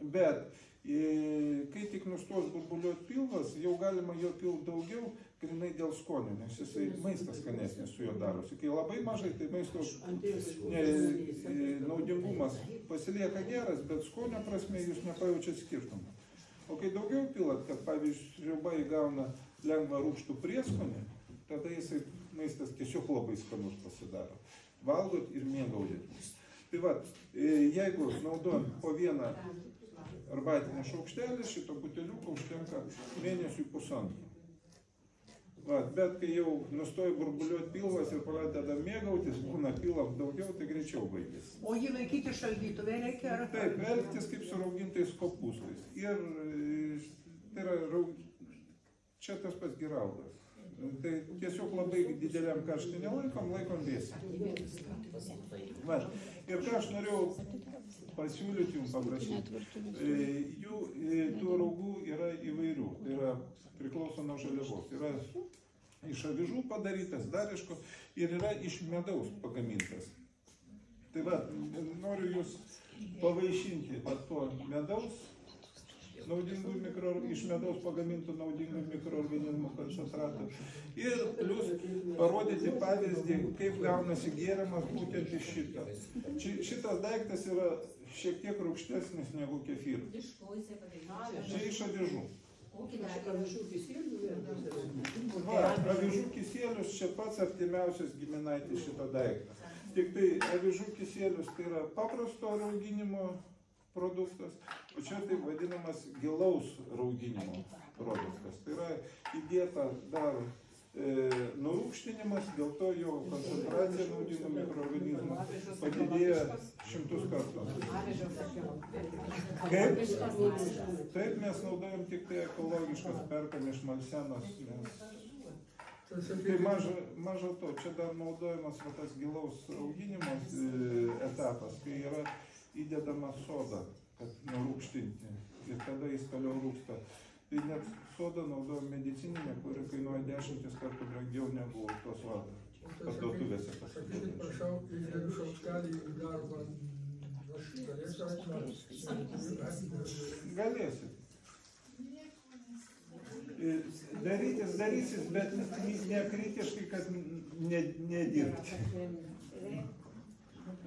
Bet kai tik nustos burbuliuoti pilvas, jau galima jo pilti daugiau, grinai dėl skonio, nes jisai maistas skanesnis su juo darosi. Kai labai mažai, tai maisto naudingumas pasilieka geras, bet skonio prasme jūs nepajaučiat skirtumą. O kai daugiau pilat, kad pavyzdžiui sriuba įgauna lengvą rūgštų prieskonį, tada jisai maistas tiesiog labai skanus pasidaro. Valgot ir mėgaujatės. Tai va, jeigu naudojam po vieną arbatinį šaukštelį, šito buteliuko užtenka mėnesiui pusantro. Bet kai jau nustoja burbuliuoti pilvas ir pradeda mėgautis, būna pilam daugiau, tai greičiau baigėsi. O jį laikyti šaldytuve reikia? Taip, elgtis kaip su raugintais kopūstais. Ir tai yra, čia tas pats giraudas. Tai tiesiog labai dideliam karštį nelaikom, laikom vėsiai. Ir ką aš norėjau pasiūlyti jums paprašyti. Jų tų raugų yra įvairių, tai yra priklauso nuo žaliavos. Yra iš avižų padarytas, dariško ir yra iš medaus pagamintas. Tai va, noriu jūs pavaišinti to medaus iš medaus pagamintų naudingų mikroorganizmų koncentratų. Ir plus parodyti pavyzdį, kaip gaunasi gėrimas būtent iš šito. Šitas daiktas yra šiek tiek rūgštesnis negu kefyras. Čia iš avižų. Avižų kisėlius čia pats artimiausias giminaitis šito daikto. Tik tai avižų kisėlius tai yra paprasto rauginimo produktas, o čia taip vadinamas gilaus rauginimo produktas. Tai yra įdėta dar nurūgštinimas, dėl to jo koncentracija naudingų mikroorganizmų padidėja 100 kartų. Kaip? Taip mes naudojam tik tai ekologiškas, perkam iš Malsenos. Tai maža to, čia dar naudojamas tas gilaus auginimas etapas, kai yra įdedama soda, kad nurūgštinti ir tada jis toliau rūgsta. Tai net soda naudojam medicininę, kuri kainuoja 10 kartų brangiau negu tos vatos parduotuvėse. Sakykit, prašau, įdėliu šaukštelį į darbą. Aš galėsit. Darysis, bet nekritiškai, kad nedirbti.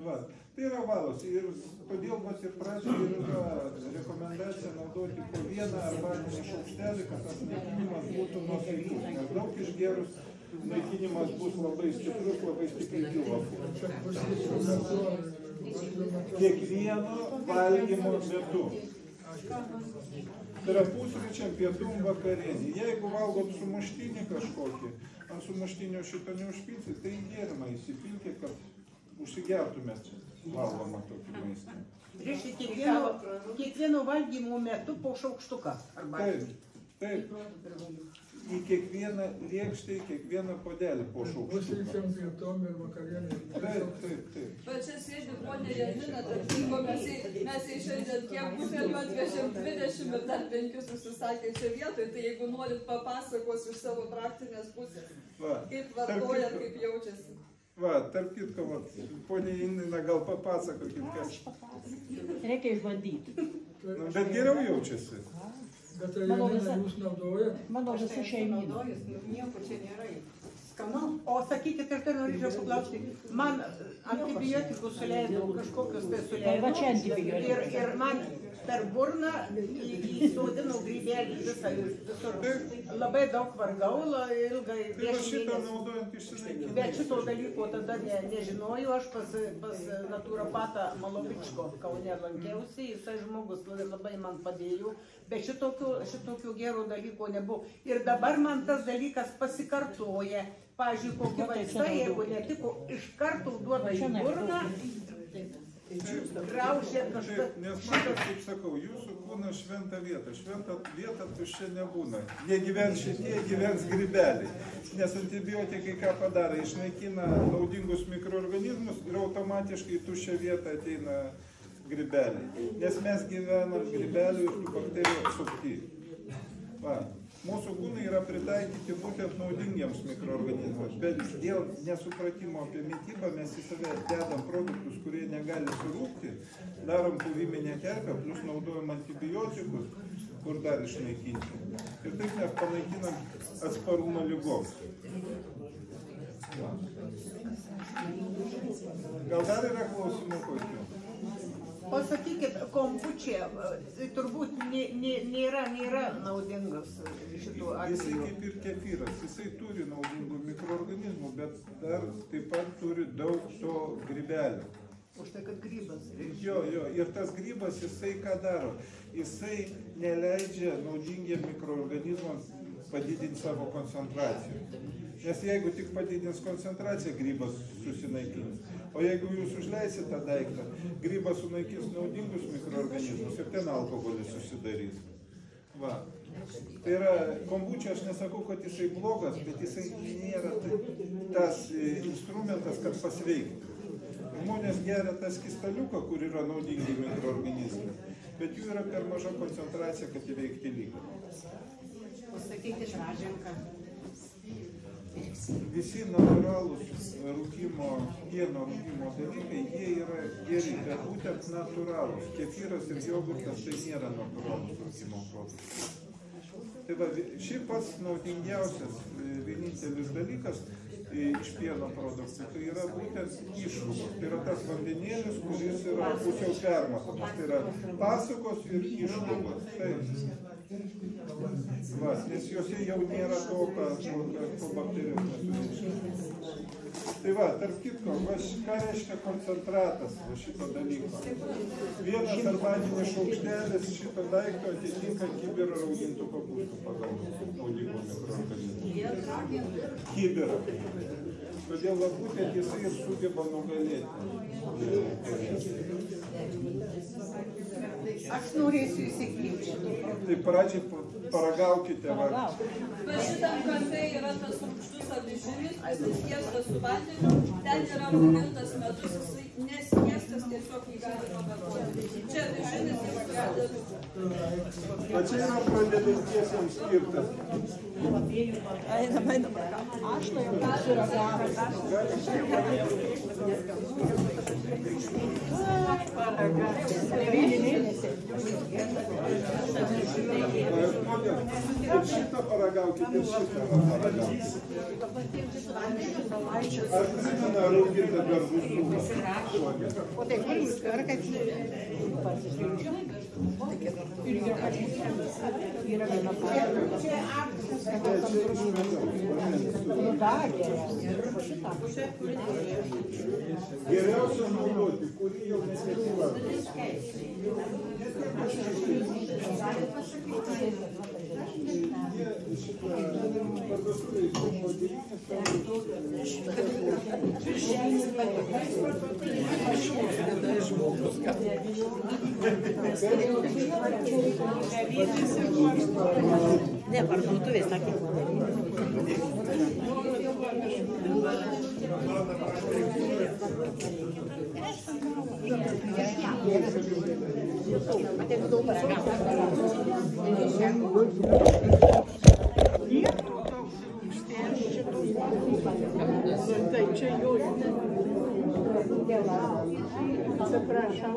Va, tai yra valos ir todėl ir pradžioje yra rekomendacija naudoti po vieną arbatinį šaukštelį, kad tas naikinimas būtų nuosaikus, nes daug išgerus naikinimas bus labai stiprus, labai stipriai pilvo. Kiekvieno valgymo metu. Tai yra pusryčiam, pietum, vakarienį. Jeigu valgot sumuštinį kažkokį, ant sumuštinio šito neužpilsit, tai gėrimą įsipilkit, kad užsigertumėt valgomą tokį maistą. Reiškia, kiekvieno valgymo metu po šaukštuką. Taip. Į kiekvieną lėkštę, į kiekvieną puodelį po šaukštuką. Pusryčiam, pietum ir vakarienį. Taip. Bet čia sėdi ponė Janina, tarp mes šiandien kiek butelių atvežėm 20 ir dar 5 susisakė čia vietoj, tai jeigu norit papasakos iš savo praktinės pusės, kaip vartojat, kaip jaučiasi. Va, tarp kitko, ponė Janina, gal papasakokit, kas. Reikia išbandyti. Bet geriau jaučiasi. Bet tai Janina jūs naudojat? Mano visų šeimynų. Nieko čia nėra. Skanu. O sakykit, ir tai norėčiau paklausti, man antibiotikų suleidau, kažkokius tai suleidau. Ir man per burną įsodinau grybelį visur. Labai daug vargau, ilgai 10 mėnesių. Bet šito dalyko tada nežinojau, aš pas naturopatą Malovičko Kaune lankiausi, jisai žmogus labai man padėjo, bet šitokio gero dalyko nebuvo. Ir dabar man tas dalykas pasikartoja. Pavyzdžiui, kokį vaistą, jeigu netiko, iš karto duoda į burną, graužia kažką. Nes matot, kaip sakau, jūsų kūnas šventa vieta. Šventa vieta tuščia nebūna. Jie gyvens šitie, gyvens grybeliai. Nes antibiotikai ką padaro? Išnaikina naudingus mikroorganizmus ir automatiškai tuščia vieta ateina grybeliai. Nes mes gyvenam grybelių ir tų bakterijų apsupty. Mūsų kūnai yra pritaikyti būtent naudingiems mikroorganizmams, bet dėl nesupratimo apie mitybą mes į save dedam produktus, kurie negali surūgti, darom puviminę terpę, plus naudojam antibiotikus, kur dar išnaikinti. Ir taip mes panaikinam atsparumą ligoms. Gal dar yra klausimų kokių? O sakykit, kombučia turbūt nėra naudingas šituo atveju. Jisai kaip ir kefyras, jisai turi naudingų mikroorganizmų, bet dar taip pat turi daug to grybelio. Už tai, kad grybas. Jo, ir tas grybas jisai ką daro? Jisai neleidžia naudingiem mikroorganizmams padidinti savo koncentraciją. Nes jeigu tik padidins koncentraciją, grybas susinaikins. O jeigu jūs užleisit tą daiktą, grybas sunaikins naudingus mikroorganizmus ir ten alkoholis susidarys. Va. Tai yra, kombučia, aš nesakau, kad jisai blogas, bet jisai nėra tas instrumentas, kad pasveikti. Žmonės geria tą skystaliuką, kur yra naudingi mikroorganizmai, bet jų yra per maža koncentracija, kad įveikti lygą. Pasakykit raženką. visi natūralūs rūkymo, pieno rūkymo dalykai, jie yra geri, bet būtent natūralūs. Kefyras ir jogurtas tai nėra natūralūs rūkymo produktai. Tai va, šiaip pats naudingiausias vienintelis dalykas iš pieno produktų, tai yra būtent išrūgos. Tai yra tas vandenėlis, kuris yra pusiau permatomas. Tai yra pasukos ir išrūgos. Va, nes juose jau nėra to, ko bakterijos neturi. Tai va, tarp kitko, ką reiškia koncentratas šito dalyko? Vienas arbatinis šaukštelis šito daikto atitinka kibirą raugintų kopūstų pagal naudingų mikroorganizmų. Kibirą. Todėl būtent jisai ir sugeba nugalėti. Aš norėsiu įsikvėpti. Tai pradžiai paragaukite. Va šitam kampe yra tas rūgštus avižinis, neskiestas su vandeniu, ten yra raugintas medus, jisai neskiestas, tiesiog jį galima vartoti. Čia avižinis ir pradėtų. O čia yra pradedantiesiems skirtas. Aš tai jau suragavau. Ir šitą paragaukite, ir šitą paragaukite. Ar prisimena raugintą gardusų? O tai kur jūs perkat? Geriausia naudoti, kurį jau nesekyla. Ne, parduotuvės, sakė. Tai čia jau. Atsiprašau.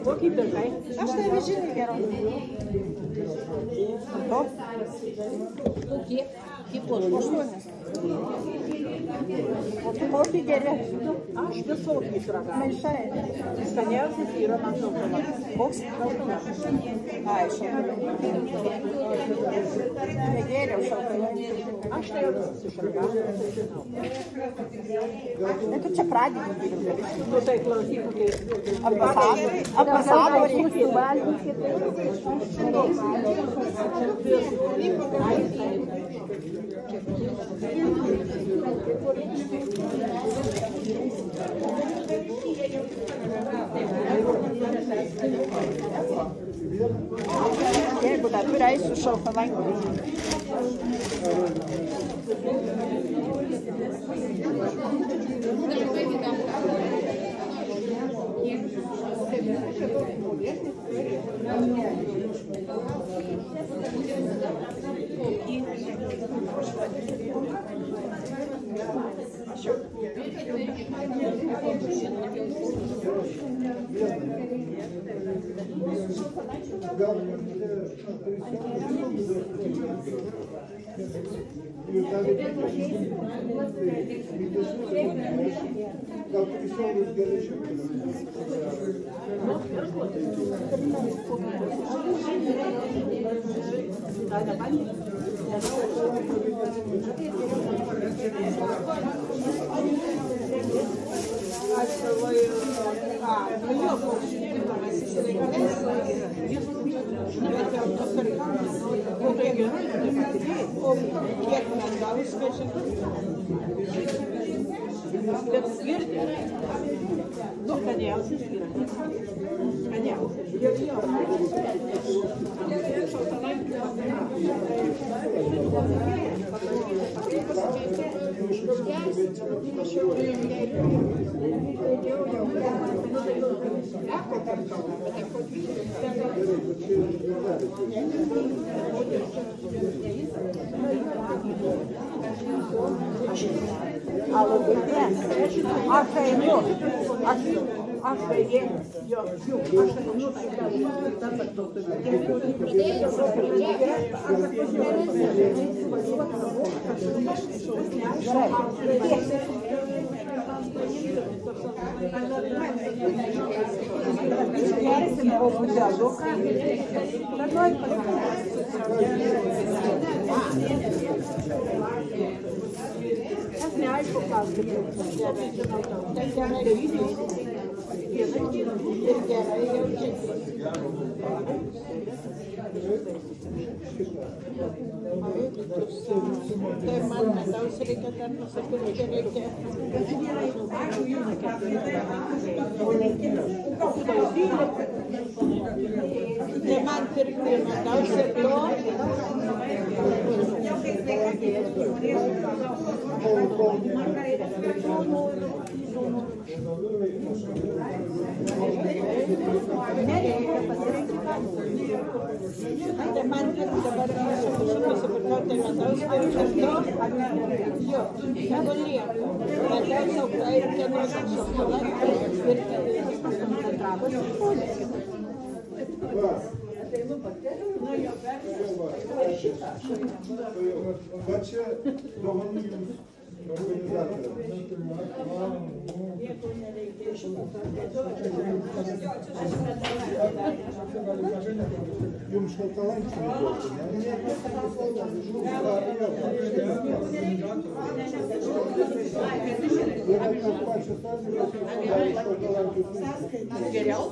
Kokį pirkai? Aš tai avižinį gerai. Kokie? Kaip 8? O tu kokį geri? Aš visokį išragauju. Maišai. Skaniausias yra man šokolas. Koks? Šokolas. Ai, šokolas. Negėriau šokolas. Aš tai jau visus išragauju. Ne, tu čia pradininkį. Nu tai klausyk, kai ambasadoriai. Jeigu dar turėsiu šokoladų. Tai man medaus reikia dar nusipirkti, reikia. Tai man pirkti medaus ir to. Nereikia pasirinkti ką. Tai man pirkti dabar nusipirkau tai medaus ir to. Jo, tegu lieka. Medaus aukštai ir kienos šokoladą ir koncentravos ir pūlės. Va čia dovanų jums organizatoriams. Jums šokolančių duoti, ne? Geriau?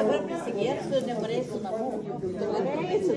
Agora para seguir, se demorei isso na mão. É isso.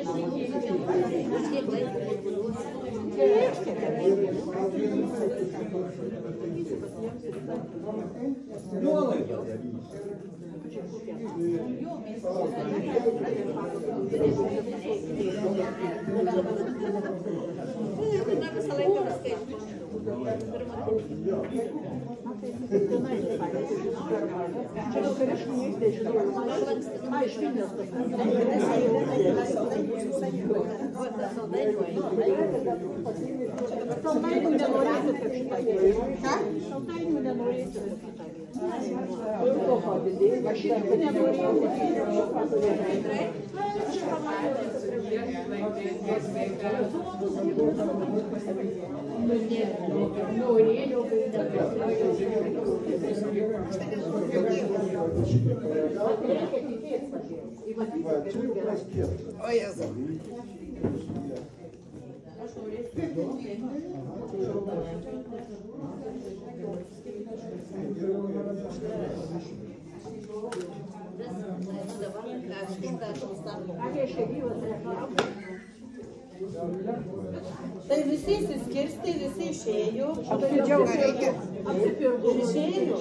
Tai visi išsiskirsti, visi išėjo. Apsipirko. Išėjo.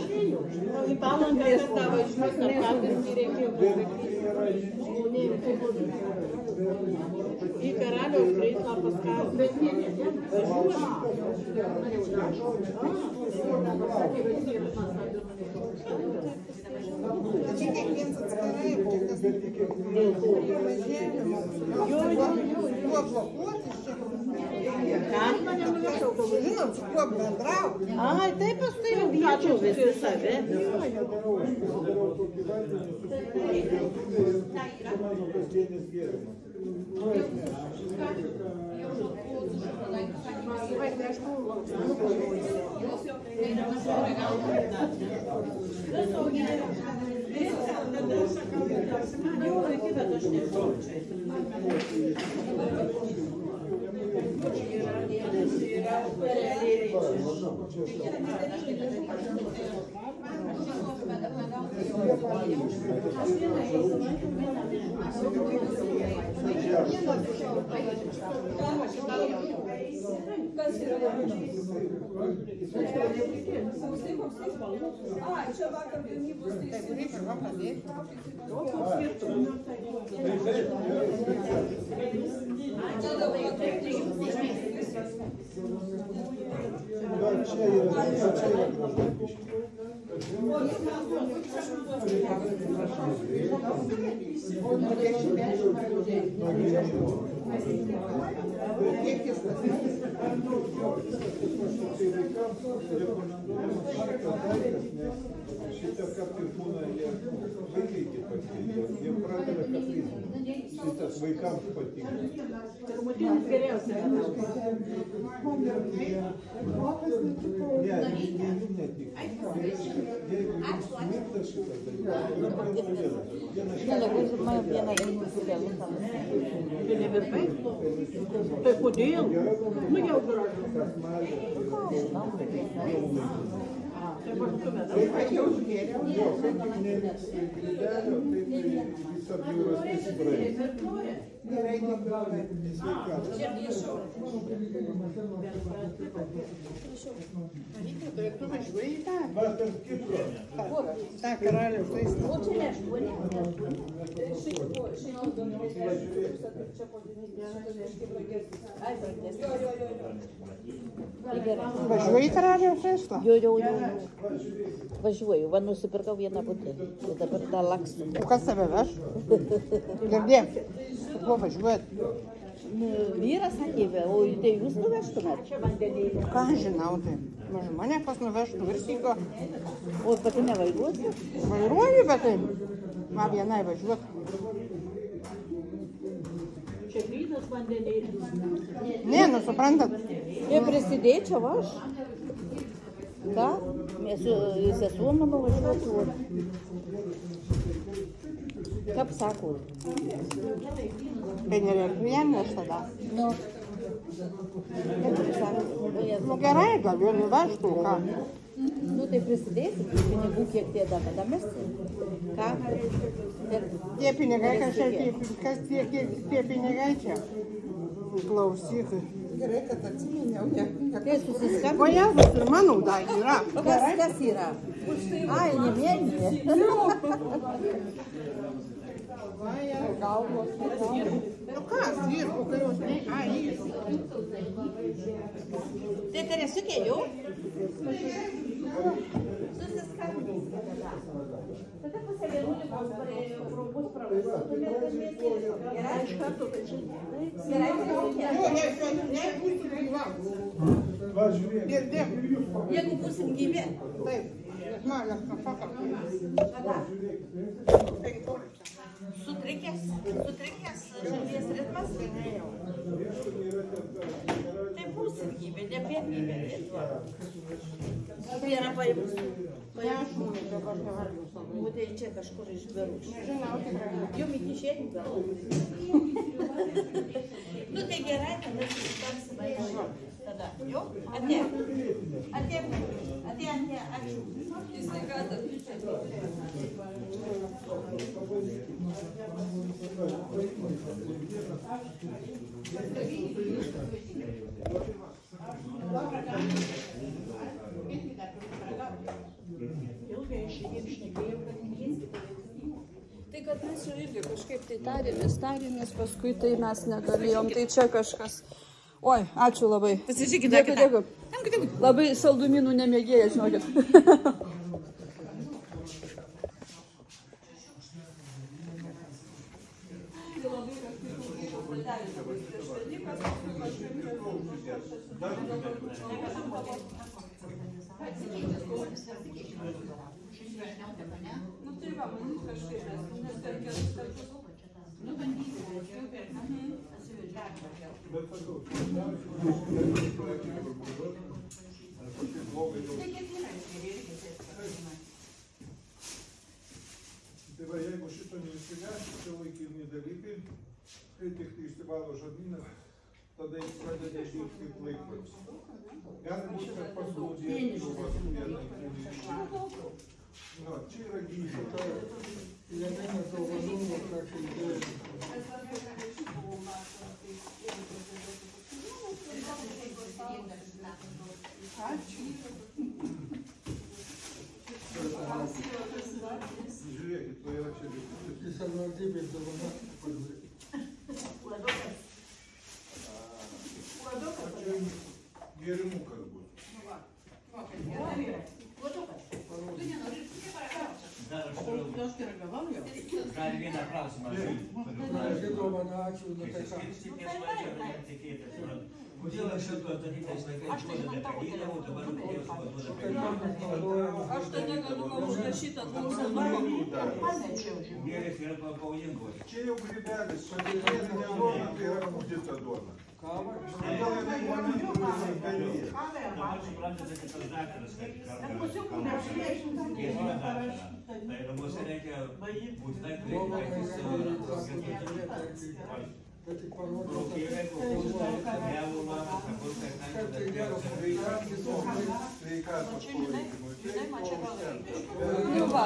Į Palangą kas tavo išvis, ar kartais nereikėjo. Į Karaliaus Kraislą paskatino. Bet Čia kiekvienas atskirai, dėl ko buvo blokuotis čia. Žinot, su kuo bendrauti. Ai, taip paskui jau viečiau visi save. Kas yra? A, čia vakar gamybos Šitie kartais būna, jie vaikai patinka, jie pradeda kaprizmą. Šitas vaikams patinka. Turmutinis geriausiai. Ne, jums netinka. Jeigu jums smirta šitas dalykas, Vieną vieną Tai kodėl? Nu jau jo, sakykime, gridelio, tai ant jūros nesipraeis. Gerai, dėkoju. Tai tu važiuoji į tą? Va, tarp kitko. Ta karaliaus žaislą. Važiuoji į karaliaus žaislą? Jo. Važiuoju, va nusipirkau vieną butelį. Ir dabar dar lakstu. O kas tave veš? Girdėm. Kuo važiuojat? Vyras atėvė, o tai jūs nuvežtumėt? Ką aš žinau, tai mane kas nuvežtų virsygo. O pati nevairuosi? Vairuoju, bet tai man vienai važiuot. Čia grynas vandenėlis. Ne, nu suprantat. Ir prisidėčiau aš. Ką? Sesuo mano važiuotų. Kaip sakot? Tai nereiktų jam neš tada. Nu. Kaip sakot? Nu gerai, galiu nuvežtų, ką. Nu tai prisidėsit, pinigų kiek tie davė mesti. Ką? Tie pinigai kažkaip, kas tie pinigai čia? Klausyk. Gerai, kad atsiminiau, Tai O susiskambinti. Jėzus ir mano dar yra. Kas yra? Ai, ne vieni. Nu kas, ir kokia jos ne? Ai, jis. Tai Teresukė jau? Susiskambinti. Tada pusė 11 bus pravaistutumėt ir mėsėlės. Gerai, iš karto važiuoti. Gerai, Teresukė. Ne, būsiu gyva. Va, žiūrėk. Girdėk. Jeigu būsim gyvi. Taip, nes man nes pasakė. Kada? 15. Sutrikęs širdies ritmas. Tai būsim gyvi, ne pietybė Lietuva. Vieną paims. Nešūnį dabar nevalgiau savo. O tai čia kažkur išberu. Žinau, tikrai. Jum į kišenį gal. Nu tai gerai, tada susitarsime. Tada. Jo? Atė. Atė, ačiū. Į sveikatą. Tai kad mes jau irgi kažkaip tai tarėmės, paskui tai mes negalėjom, tai čia kažkas. Oi, ačiū labai. Pasižiūrėkit, Dėkui. Labai saldumynų nemėgėja, žinokit. Nu tai va, man kažkaip nes per kelis kartus. Bet sakau, tai va, jeigu šito neįsiveši, čia laikini dalykai, kai tik tai išsivalo žarnynas, tada jis pradeda dirbti kaip laikrodis. Gali būti, kad paskaudėtų žuvas vieną. Nu, čia yra gydytoja. Jėgainės dovanumo, ką kalbėjau. Žiūrėkit, va yra čia likutis. Į savivaldybės dovaną padarė. Čia gėrimukas bus. Dar vieną klausimą. Graži dovana, ačiū, nu tai ką. Kodėl anksčiau tais laikais duodate kagydavau, dabar kodėl duodate Tai man naudojama. Aš tada galiu gal užrašyti atgal. Gėris yra pavojingos. Čia jau grybelis, padėlėti neduona, tai yra kūdita duona. Kava? Kodėl jinai manipuliuoja dalyje? Dabar suprantate, kad tas daktaras, kad tai namuose reikia būtinai turėti Bet tik parodė, rūkėlę, neulą, kažkur tai Sveikatos palaikymui. Nu va.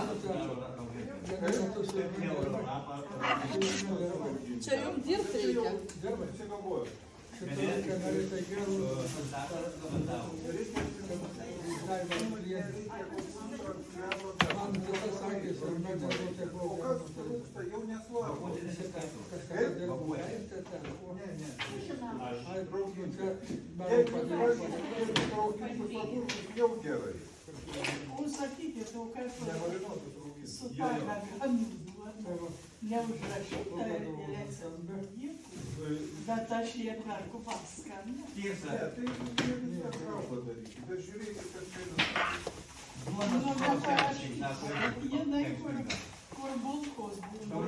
Čia jums dirbti reikia. Šitą reikia daryti gerų. Man visas sakės, ir medžiagų tai buvo. Jau neslaugo. Kažkas dirbo. Ai, draugų, čia Jau gerai. Užsakykit, o kaip Nemarinuotus rūkys. su ta gamyba neužrašyta elektrinių niekų, bet aš jie perku paskambinę. Tiesa. Ne, tai viską kalbą daryti, bet žiūrėkit, kad čia Duonos Nu, parašyta. jinai kur bulkos buvo.